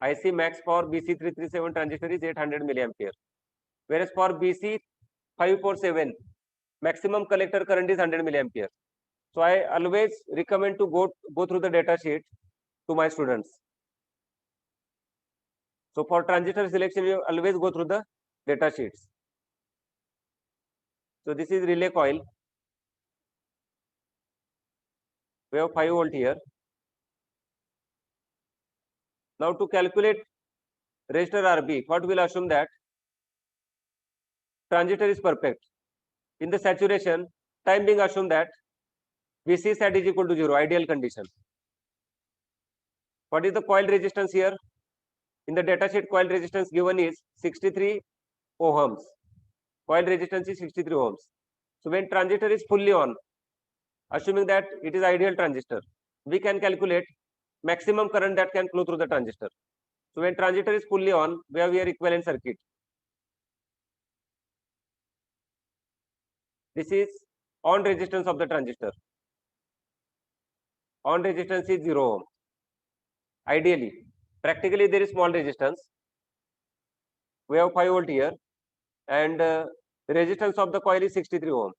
IC max for BC337 transistor is 800 milliampere, whereas for BC547 maximum collector current is 100 milliampere. So I always recommend to go through the data sheet to my students. So for transistor selection, you always go through the data sheets. So this is relay coil. We have 5 volt here. Now to calculate resistor RB, what will assume that transistor is perfect. In the saturation, time being assumed that VC sat is equal to 0, ideal condition. What is the coil resistance here? In the datasheet, coil resistance given is 63 ohms. Coil resistance is 63 ohms. So when transistor is fully on, assuming that it is ideal transistor, we can calculate maximum current that can flow through the transistor. So when transistor is fully on, we have here equivalent circuit. This is on resistance of the transistor. On resistance is 0 ohm. Ideally, practically there is small resistance. We have 5 volt here, and the resistance of the coil is 63 ohm.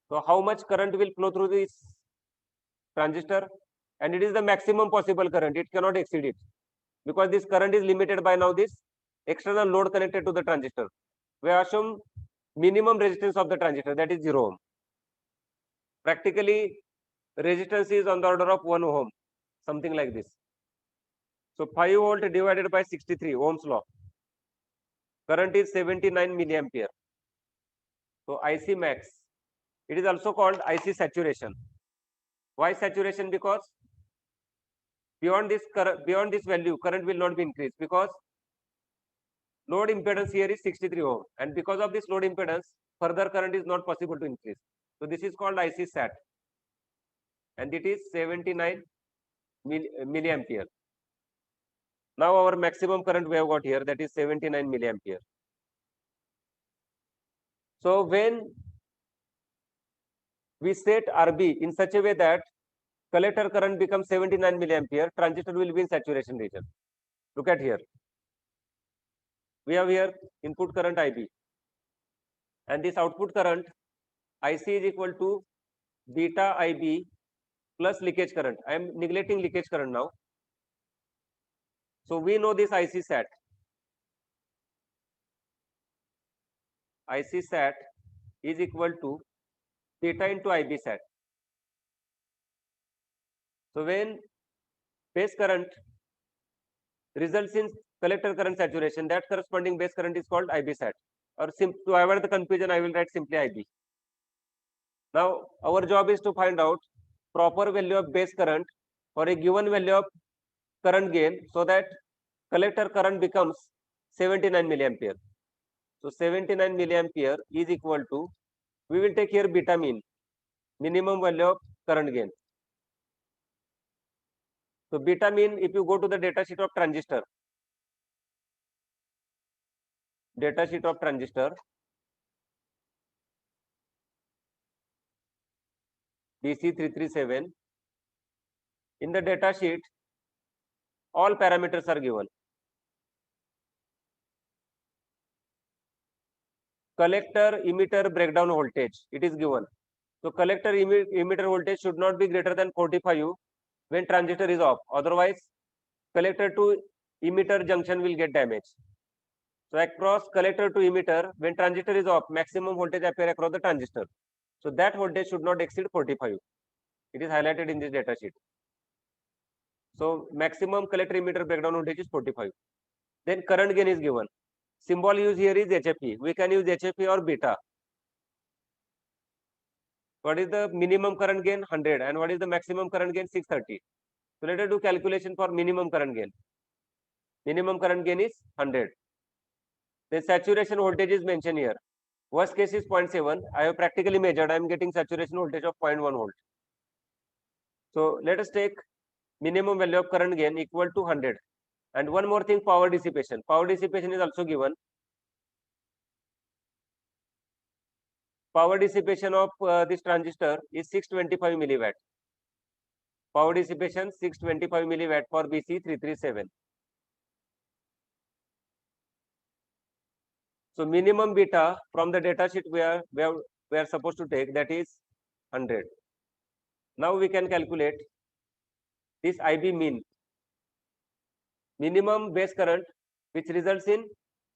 So how much current will flow through this transistor? And it is the maximum possible current. It cannot exceed it because this current is limited by now this external load connected to the transistor. We assume minimum resistance of the transistor, that is 0 ohm. Practically, resistance is on the order of 1 ohm, something like this. So 5 volt divided by 63, Ohm's law. Current is 79 milliampere. So IC max. It is also called IC saturation. Why saturation? Because beyond this value, current will not be increased because load impedance here is 63 ohm, and because of this load impedance, further current is not possible to increase. So this is called IC sat, and it is 79 milliampere. Now our maximum current we have got here, that is 79 milliampere. So when we set RB in such a way that collector current becomes 79 milliampere, transistor will be in saturation region. Look at here. We have here input current IB, and this output current IC is equal to beta IB plus leakage current. I am neglecting leakage current now. So we know this IC sat. IC sat is equal to theta into IB sat. So when base current results in collector current saturation, that corresponding base current is called IB sat. Or to avoid the confusion, I will write simply IB. Now our job is to find out proper value of base current for a given value of current gain, so that collector current becomes 79 milliampere. So 79 milliampere is equal to, we will take here beta mean, minimum value of current gain. So beta mean, if you go to the data sheet of transistor, BC337, in the data sheet, all parameters are given. Collector emitter breakdown voltage, it is given. So collector emitter voltage should not be greater than 45 when transistor is off. Otherwise, collector to emitter junction will get damaged. So across collector to emitter, when transistor is off, maximum voltage appear across the transistor. So that voltage should not exceed 45. It is highlighted in this data sheet. So maximum collector emitter breakdown voltage is 45. Then current gain is given. Symbol used here is HFE. We can use HFE or beta. What is the minimum current gain? 100. And what is the maximum current gain? 630. So let us do calculation for minimum current gain. Minimum current gain is 100. The saturation voltage is mentioned here. Worst case is 0.7. I have practically measured. I am getting saturation voltage of 0.1 volt. So let us take minimum value of current gain equal to 100. And one more thing, power dissipation. Power dissipation is also given. Power dissipation of this transistor is 625 milliwatt. Power dissipation 625 milliwatt for BC337. So minimum beta from the data sheet we are supposed to take, that is 100. Now we can calculate this IB mean. Minimum base current which results in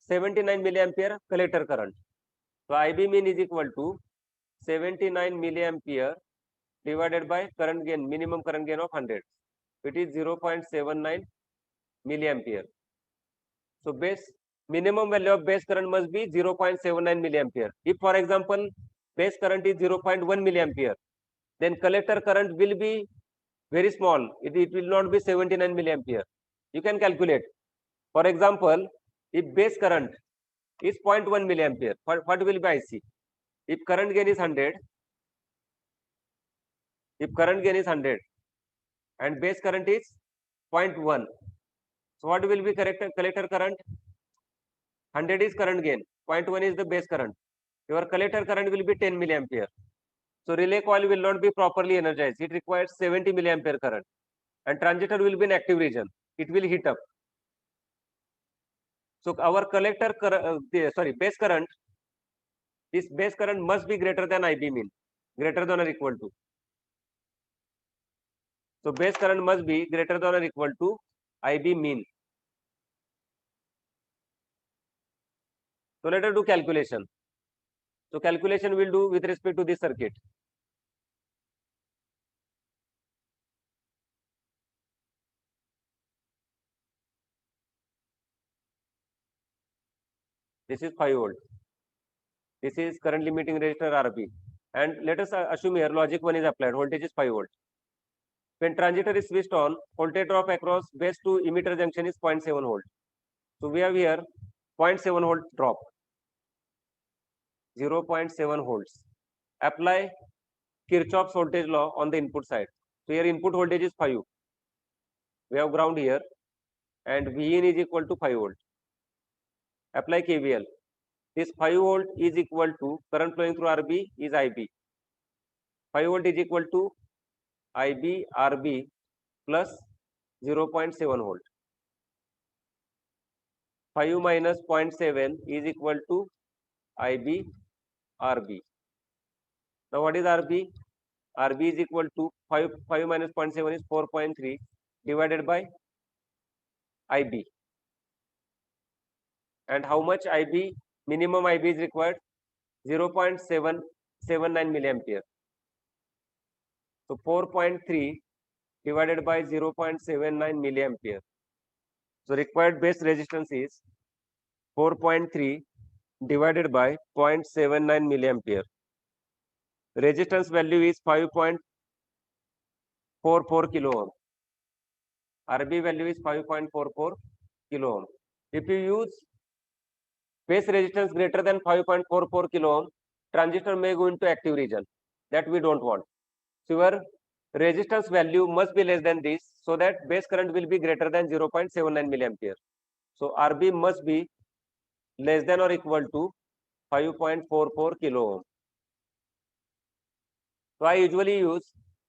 79 milliampere collector current. So IB mean is equal to 79 milliampere divided by current gain, minimum current gain of 100. It is 0.79 milliampere. So minimum value of base current must be 0.79 milliampere. If for example base current is 0.1 milliampere, then collector current will be very small. It will not be 79 milliampere. You can calculate. For example, if base current is 0.1 milliampere, what will be IC? If current gain is 100, and base current is 0.1, so what will be collector current? 100 is current gain, 0.1 is the base current. Your collector current will be 10 milliampere. So relay coil will not be properly energized. It requires 70 milliampere current, and transistor will be in active region. It will heat up. So our base current, this base current must be greater than IB mean, greater than or equal to. So base current must be greater than or equal to IB mean. So let us do calculation. So calculation we'll do with respect to this circuit. This is 5 volt. This is current limiting resistor RB. And let us assume here logic 1 is applied. Voltage is 5 volt. When transistor is switched on, voltage drop across base to emitter junction is 0.7 volt. So we have here 0.7 volt drop. 0.7 volts. Apply Kirchhoff's voltage law on the input side. So here input voltage is 5. We have ground here, and Vin is equal to 5 volt. Apply KVL. This 5 volt is equal to current flowing through RB is IB. 5 volt is equal to IB RB plus 0.7 volt. 5 minus 0.7 is equal to IB RB. Now what is RB? RB is equal to 5 minus 0.7 is 4.3 divided by IB. And how much IB? Minimum IB is required 0.779 milliampere. So 4.3 divided by 0.79 milliampere. So required base resistance is 4.3 divided by 0.79 milliampere. Resistance value is 5.44 kilo ohm. RB value is 5.44 kilo ohm. If you use base resistance greater than 5.44 kilo ohm, transistor may go into active region. That we don't want. So your resistance value must be less than this, so that base current will be greater than 0.79 milliampere. So RB must be less than or equal to 5.44 kilo ohm. So I usually use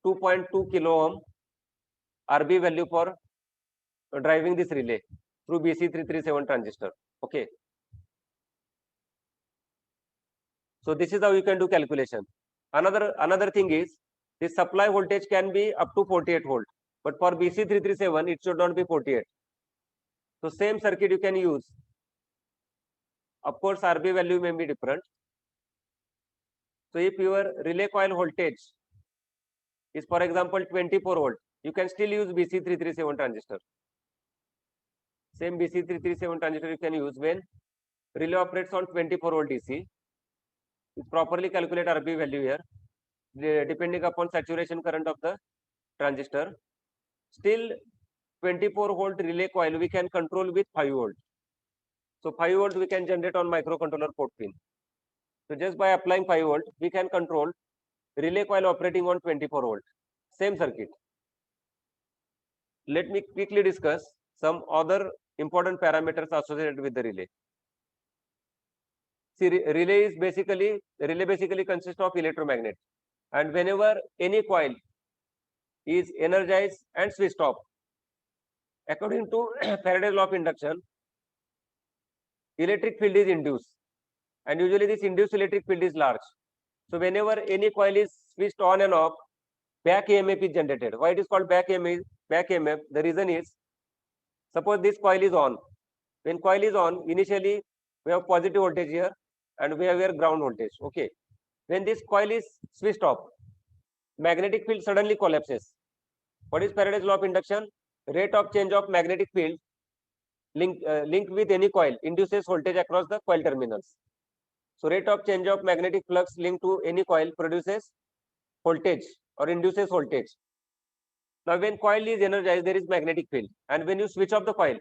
2.2 kilo ohm RB value for driving this relay through BC337 transistor. Okay. So this is how you can do calculation. Another thing is the supply voltage can be up to 48 volt, but for BC337 it should not be 48. So same circuit you can use. Of course, RB value may be different. So if your relay coil voltage is, for example, 24 volt, you can still use BC337 transistor. Same BC337 transistor you can use when relay operates on 24 volt DC. You properly calculate RB value here, depending upon saturation current of the transistor. Still 24 volt relay coil we can control with 5 volt. So 5 volt we can generate on microcontroller port pin. So just by applying 5 volt, we can control relay coil operating on 24 volt. Same circuit. Let me quickly discuss some other important parameters associated with the relay. See, relay basically consists of electromagnet, and whenever any coil is energized and switched off, according to Faraday's law of induction, electric field is induced, and usually this induced electric field is large. So whenever any coil is switched on and off, back EMF is generated. Why it is called back EMF? The reason is, suppose this coil is on. When coil is on, initially we have positive voltage here and we have here ground voltage. Okay. When this coil is switched off, magnetic field suddenly collapses. What is Faraday's law of induction? Rate of change of magnetic field linked with any coil induces voltage across the coil terminals. So rate of change of magnetic flux linked to any coil produces voltage or induces voltage. Now when coil is energized, there is magnetic field, and when you switch off the coil,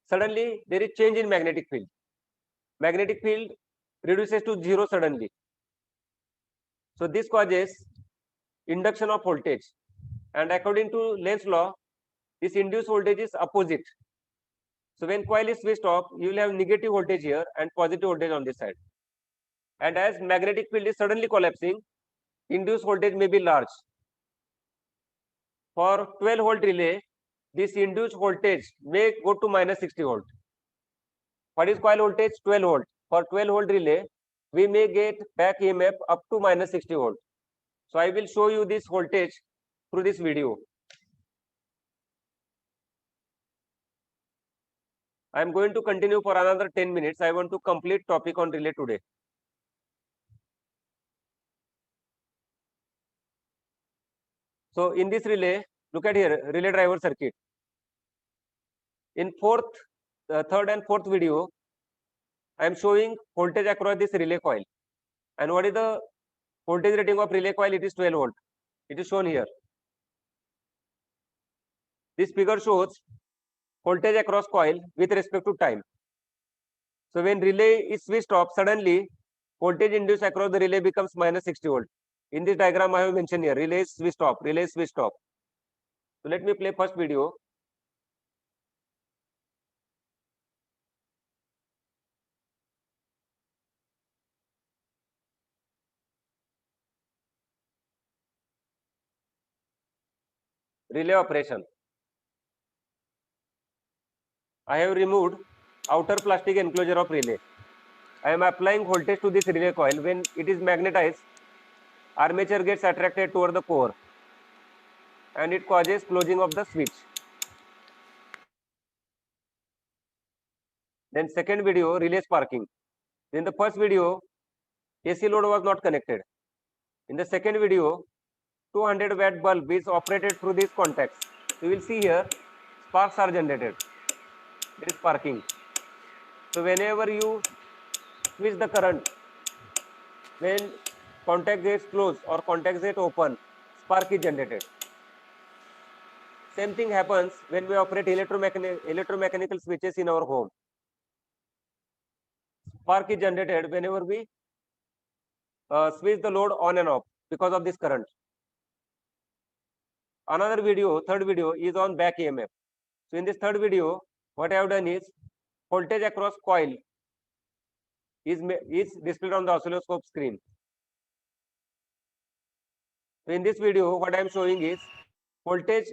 suddenly there is change in magnetic field. Magnetic field reduces to zero suddenly. So this causes induction of voltage, and according to Lenz's law, this induced voltage is opposite. So when coil is switched off, you will have negative voltage here and positive voltage on this side. And as magnetic field is suddenly collapsing, induced voltage may be large. For 12 volt relay, this induced voltage may go to minus 60 volt. What is coil voltage? 12 volt. For 12 volt relay, we may get back EMF up to minus 60 volt. So I will show you this voltage through this video. I am going to continue for another 10 minutes. I want to complete topic on relay today. So in this relay, look at here, relay driver circuit. In third and fourth video, I am showing voltage across this relay coil. And what is the voltage rating of relay coil? It is 12 volt. It is shown here. This figure shows voltage across coil with respect to time. So when relay is switched off, suddenly voltage induced across the relay becomes minus 60 volt. In this diagram I have mentioned here, relay is switched off, relay is switched off. So let me play first video. Relay operation. I have removed outer plastic enclosure of relay. I am applying voltage to this relay coil. When it is magnetized, armature gets attracted toward the core and it causes closing of the switch. Then second video, relay sparking. In the first video, AC load was not connected. In the second video, 200 watt bulb is operated through these contacts. You will see here, sparks are generated. There is sparking. So whenever you switch the current, when contact gets closed or contact gets open, spark is generated. Same thing happens when we operate electromechanical switches in our home. Spark is generated whenever we switch the load on and off because of this current. Another video, third video, is on back EMF. So in this third video, what I have done is voltage across coil is displayed on the oscilloscope screen. So in this video, what I am showing is voltage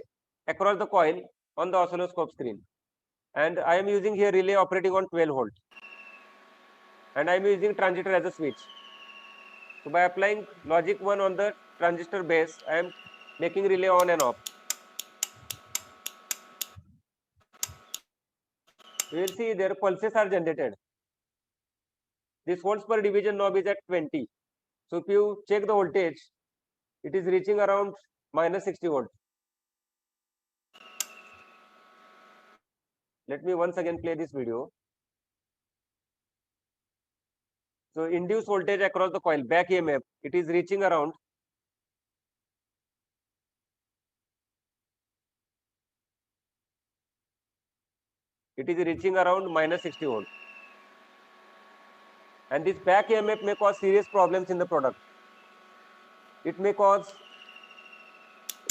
across the coil on the oscilloscope screen, and I am using here relay operating on 12 volt, and I am using transistor as a switch. So by applying logic 1 on the transistor base, I am making relay on and off. You will see their pulses are generated. This volts per division knob is at 20. So if you check the voltage, it is reaching around minus 60 volt. Let me once again play this video. So induced voltage across the coil, back EMF, it is reaching around minus 60 volt. And this back EMF may cause serious problems in the product. It may cause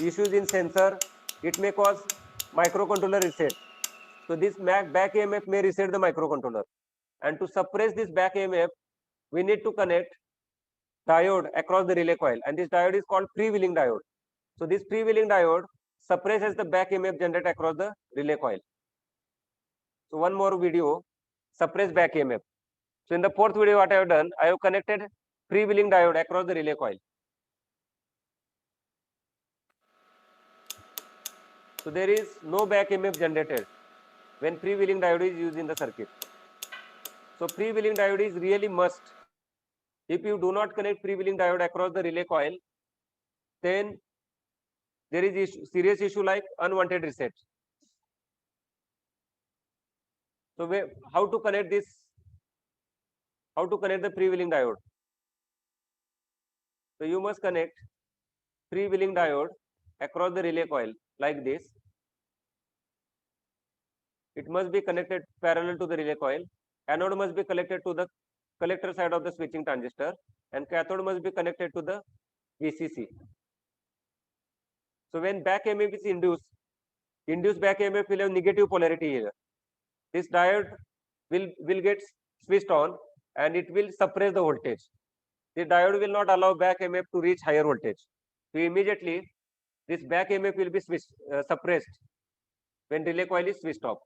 issues in sensor. It may cause microcontroller reset. So this back EMF may reset the microcontroller. And to suppress this back EMF, we need to connect diode across the relay coil. And this diode is called freewheeling diode. So this freewheeling diode suppresses the back EMF generated across the relay coil. So one more video, suppress back EMF. So in the fourth video, what I have done, I have connected freewheeling diode across the relay coil. So there is no back EMF generated when freewheeling diode is used in the circuit. So freewheeling diode is really must. If you do not connect freewheeling diode across the relay coil, then there is serious issue like unwanted reset. So how to connect this? How to connect the freewheeling diode? So you must connect freewheeling diode across the relay coil like this. It must be connected parallel to the relay coil. Anode must be connected to the collector side of the switching transistor, and cathode must be connected to the VCC. So when back EMF is induced back EMF will have negative polarity here. This diode will get switched on and it will suppress the voltage. The diode will not allow back EMF to reach higher voltage. So immediately this back EMF will be suppressed when relay coil is switched off.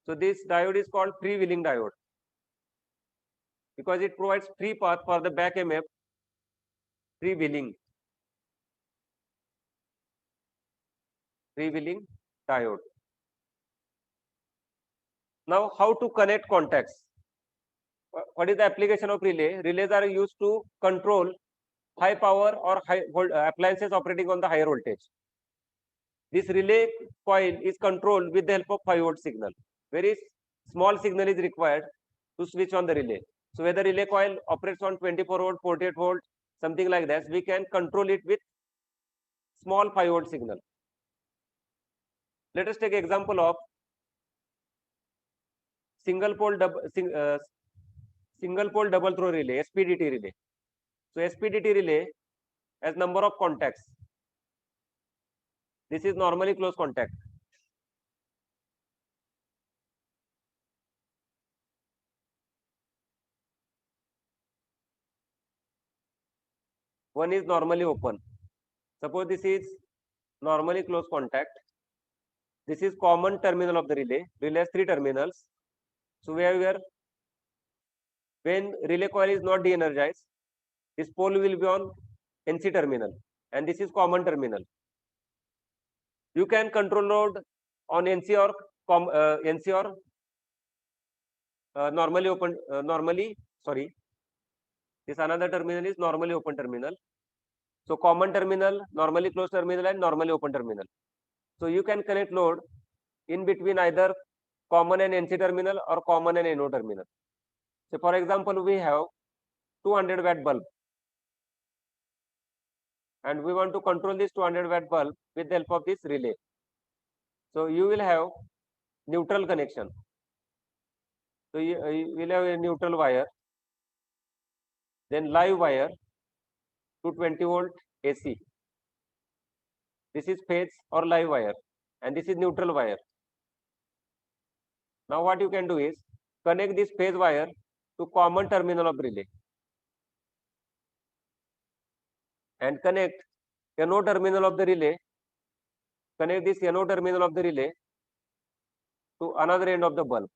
So this diode is called freewheeling diode because it provides free path for the back EMF freewheeling diode. Now how to connect contacts? What is the application of relay? Relays are used to control high power or high appliances operating on the higher voltage. This relay coil is controlled with the help of 5 volt signal. Very small signal is required to switch on the relay. So whether relay coil operates on 24 volt, 48 volt, something like that, we can control it with small 5 volt signal. Let us take example of single pole double throw relay, SPDT relay. So SPDT relay has number of contacts. This is normally closed contact. One is normally open. Suppose this is normally closed contact. This is common terminal of the relay. Relay has 3 terminals. So we have here, when relay coil is not de-energized, this pole will be on NC terminal, and this is common terminal. You can control load on NC or normally open. This another terminal is normally open terminal. So common terminal, normally closed terminal, and normally open terminal. So you can connect load in between either common and NC terminal or common and NO terminal. So for example, we have 200 watt bulb. and we want to control this 200-watt bulb with the help of this relay. So you will have neutral connection. So you will have a neutral wire, then live wire to 20-volt AC. This is phase or live wire, and this is neutral wire. Now what you can do is connect this phase wire to common terminal of relay and connect NO terminal of the relay. Connect this NO terminal of the relay to another end of the bulb.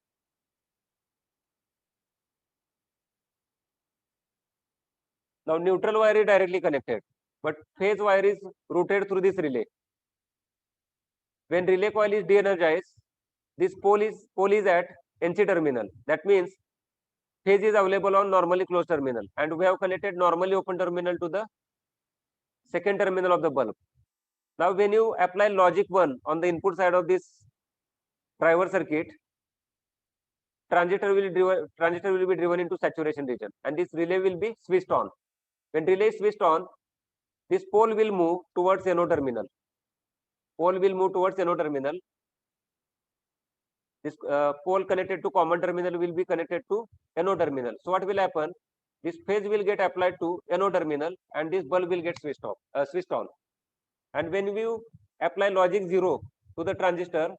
Now neutral wire is directly connected, but phase wire is routed through this relay. When relay coil is de-energized, this pole is at NC terminal. That means phase is available on normally closed terminal, and we have connected normally open terminal to the second terminal of the bulb. Now when you apply logic 1 on the input side of this driver circuit, transistor will be driven into saturation region, and this relay will be switched on. When relay is switched on, this pole will move towards NO terminal. Pole will move towards NO terminal. This pole connected to common terminal will be connected to NO terminal. So what will happen? This phase will get applied to NO terminal, and this bulb will get switched on. And when you apply logic 0 to the transistor,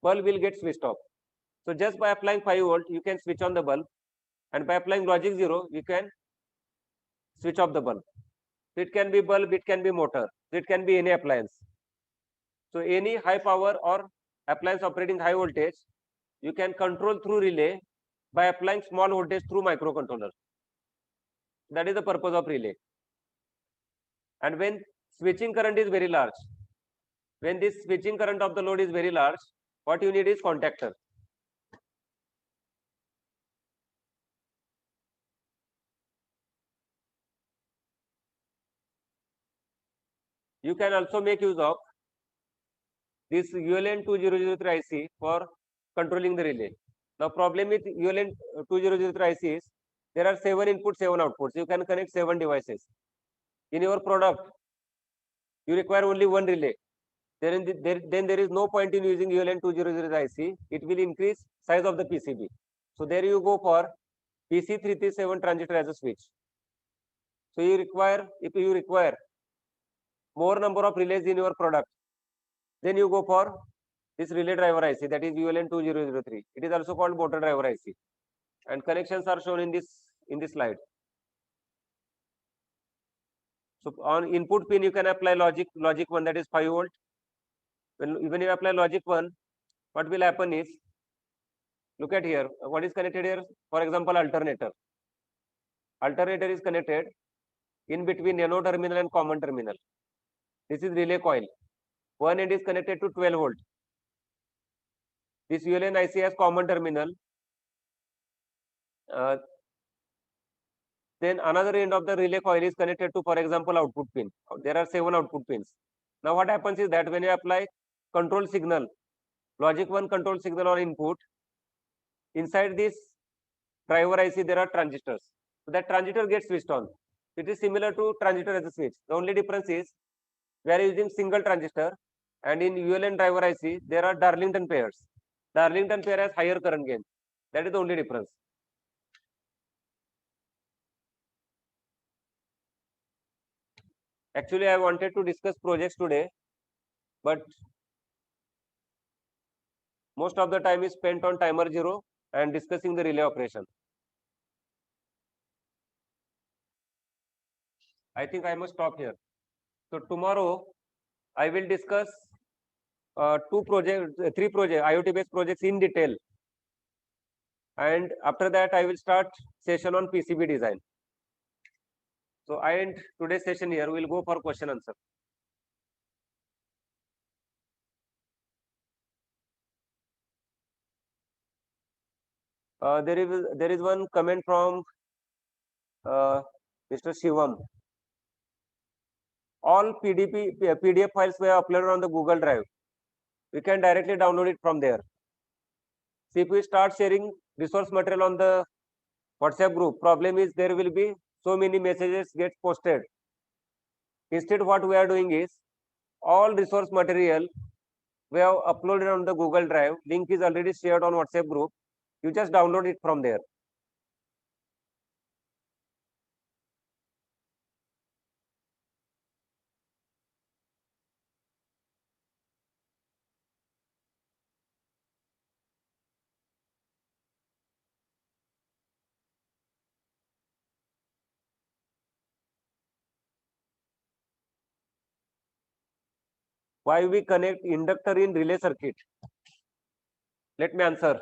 bulb will get switched off. So just by applying 5 volt, you can switch on the bulb, and by applying logic 0, you can switch off the bulb. So it can be bulb, it can be motor, it can be any appliance. So any high power or appliance operating high voltage, you can control through relay by applying small voltage through microcontroller. That is the purpose of relay. And when switching current is very large, when this switching current of the load is very large, what you need is contactor. You can also make use of this ULN 2003 IC for controlling the relay. Now problem with ULN 2003 IC is there are 7 inputs, 7 outputs. You can connect 7 devices. In your product, you require only one relay. Then there is no point in using ULN 2003 IC. It will increase size of the PCB. So there you go for PC337 transistor as a switch. So if you require more number of relays in your product, then you go for this relay driver IC, that is ULN 2003. It is also called motor driver IC, and connections are shown in this slide. So on input pin, you can apply logic 1, that is 5 volt. When you apply logic 1, what will happen is, look at here, what is connected here? For example, alternator. Alternator is connected in between NO terminal and common terminal. This is relay coil. One end is connected to 12 volt. This ULN IC has common terminal. Then another end of the relay coil is connected to, for example, output pin. There are 7 output pins. Now what happens is that when you apply control signal, logic 1 control signal on input, inside this driver IC there are transistors. So that transistor gets switched on. It is similar to transistor as a switch. The only difference is we are using single transistor, and in ULN driver IC there are Darlington pairs. Darlington pair has higher current gain. That is the only difference. Actually, I wanted to discuss projects today, but most of the time is spent on timer 0 and discussing the relay operation. I think I must stop here. So tomorrow I will discuss 3 IoT based projects in detail, and after that I will start session on PCB design. So I end today's session here. We will go for question answer. There is one comment from Mr. Shivam. All PDF files were uploaded on the Google Drive. We can directly download it from there. See, if we start sharing resource material on the WhatsApp group, problem is there will be so many messages get posted. Instead, what we are doing is all resource material we have uploaded on the Google Drive. Link is already shared on WhatsApp group. You just download it from there. Why we connect inductor in relay circuit? Let me answer.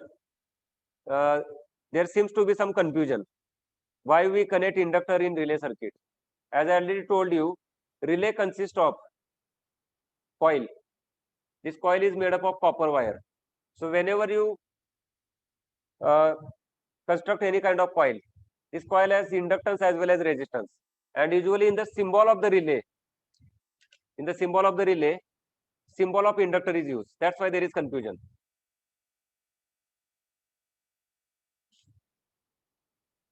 There seems to be some confusion. Why we connect inductor in relay circuit? As I already told you, relay consists of coil. This coil is made up of copper wire. So whenever you construct any kind of coil, this coil has inductance as well as resistance. And usually in the symbol of the relay, symbol of inductor is used. That's why there is confusion.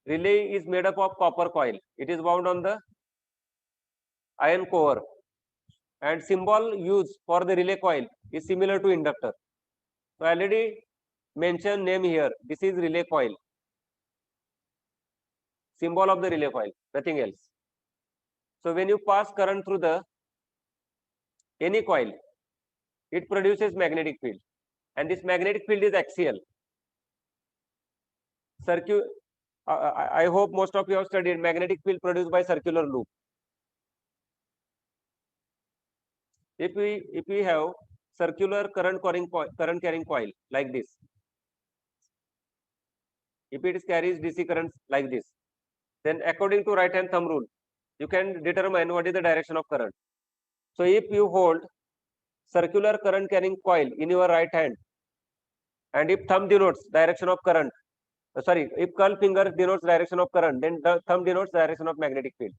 Relay is made up of copper coil. It is wound on the iron core, and symbol used for the relay coil is similar to inductor. So I already mentioned name here. This is relay coil. Symbol of the relay coil, nothing else. So when you pass current through the any coil, it produces magnetic field, and this magnetic field is axial. I hope most of you have studied magnetic field produced by circular loop. If we have circular current carrying coil like this, if it carries DC currents like this, then according to right hand thumb rule, you can determine what is the direction of current. So if you hold circular current carrying coil in your right hand, and if thumb denotes direction of current, if curl finger denotes direction of current, then the thumb denotes direction of magnetic field.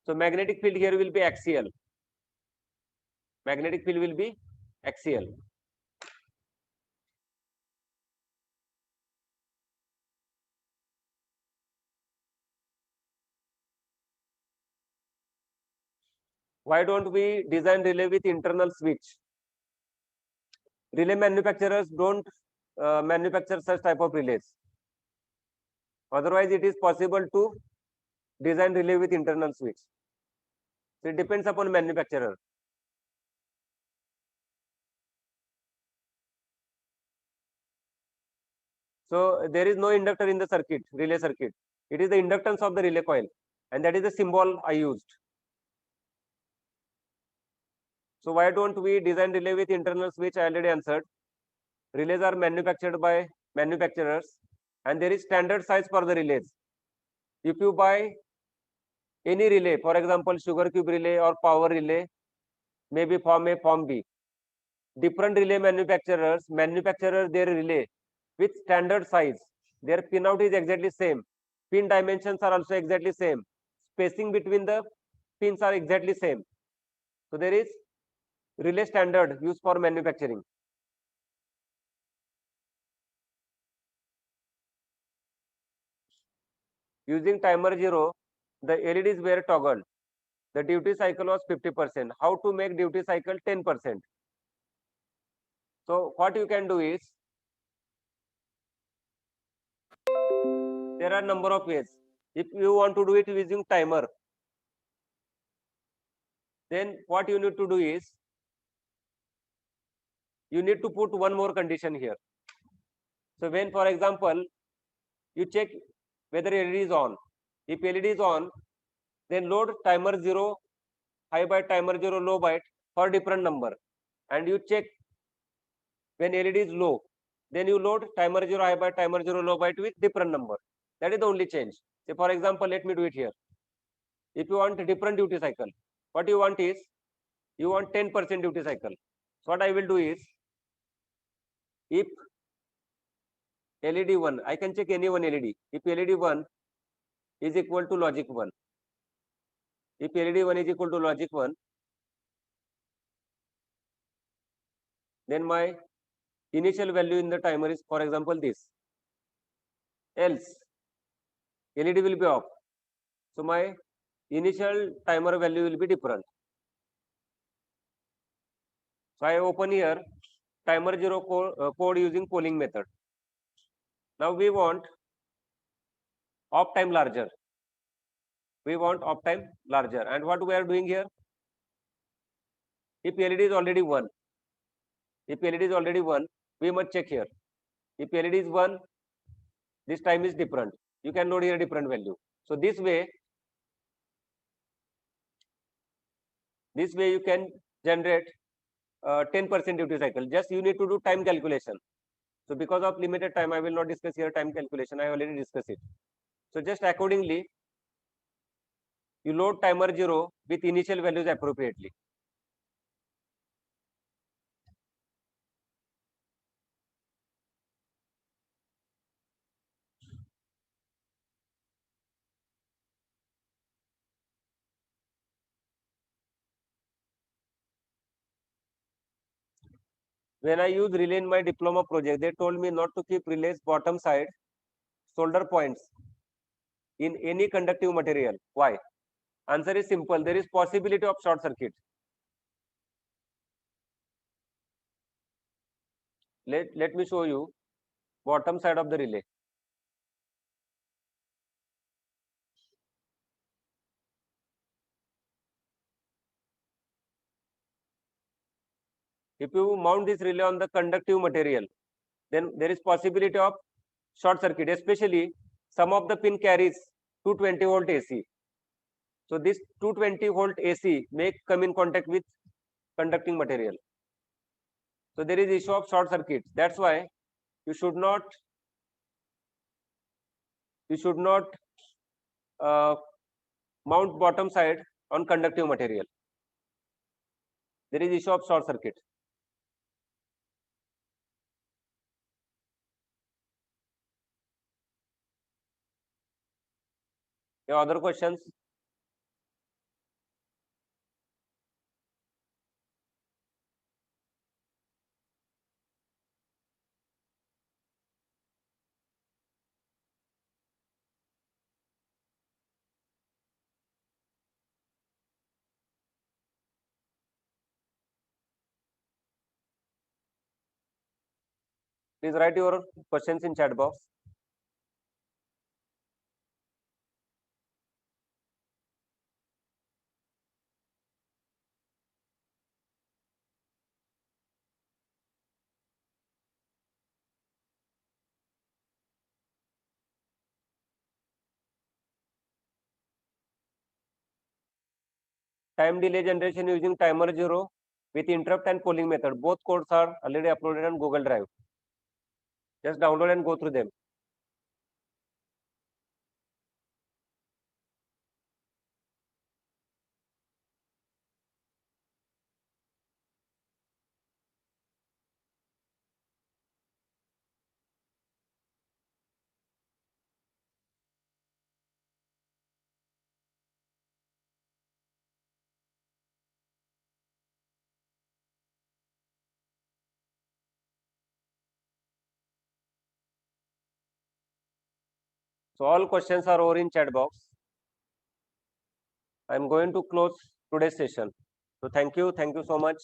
So magnetic field here will be axial. Magnetic field will be axial. Why don't we design relay with internal switch? Relay manufacturers don't manufacture such type of relays. Otherwise, it is possible to design relay with internal switch. So it depends upon manufacturer. So there is no inductor in the circuit, relay circuit. It is the inductance of the relay coil, and that is the symbol I used. So why don't we design relay with internal switch? I already answered. Relays are manufactured by manufacturers, and there is standard size for the relays. If you buy any relay, for example, sugar cube relay or power relay, maybe form A, form B. Different relay manufacturers manufacture their relay with standard size. Their pinout is exactly same. Pin dimensions are also exactly same. Spacing between the pins are exactly same. So there is relay standard used for manufacturing. Using timer 0, the LEDs were toggled. The duty cycle was 50%. How to make duty cycle 10%? So what you can do is, there are number of ways. If you want to do it using timer, then what you need to do is, you need to put one more condition here. So when, for example, you check whether LED is on. If LED is on, then load timer 0 high byte, timer 0 low byte for different number. And you check when LED is low, then you load timer 0 high byte, timer 0 low byte with different number. That is the only change. Say for example, let me do it here. If you want a different duty cycle, what you want is, you want 10% duty cycle. So what I will do is, if LED 1, I can check any one LED. If LED 1 is equal to logic 1, if LED 1 is equal to logic 1, then my initial value in the timer is, for example, this. Else, LED will be off. So my initial timer value will be different. So I open here timer 0 code using polling method. Now we want op time larger. We want op time larger. And what we are doing here? If LED is already 1, we must check here. If LED is 1, this time is different. You can load here different value. So this way you can generate 10% duty cycle. Just you need to do time calculation. So because of limited time, I will not discuss here time calculation. I already discussed it. So just accordingly, you load timer 0 with initial values appropriately. When I use relay in my diploma project, they told me not to keep relays bottom side solder points in any conductive material. Why? Answer is simple. There is possibility of short circuit. Let me show you bottom side of the relay. If you mount this relay on the conductive material, then there is possibility of short circuit, especially some of the pin carries 220 volt AC. So this 220 volt AC may come in contact with conducting material. So there is issue of short circuit. That's why you should not mount bottom side on conductive material. There is issue of short circuit. Any other questions? Please write your questions in chat box. Time delay generation using timer 0 with interrupt and polling method. Both codes are already uploaded on Google Drive. Just download and go through them. So all questions are over in chat box. I am going to close today's session. So thank you so much.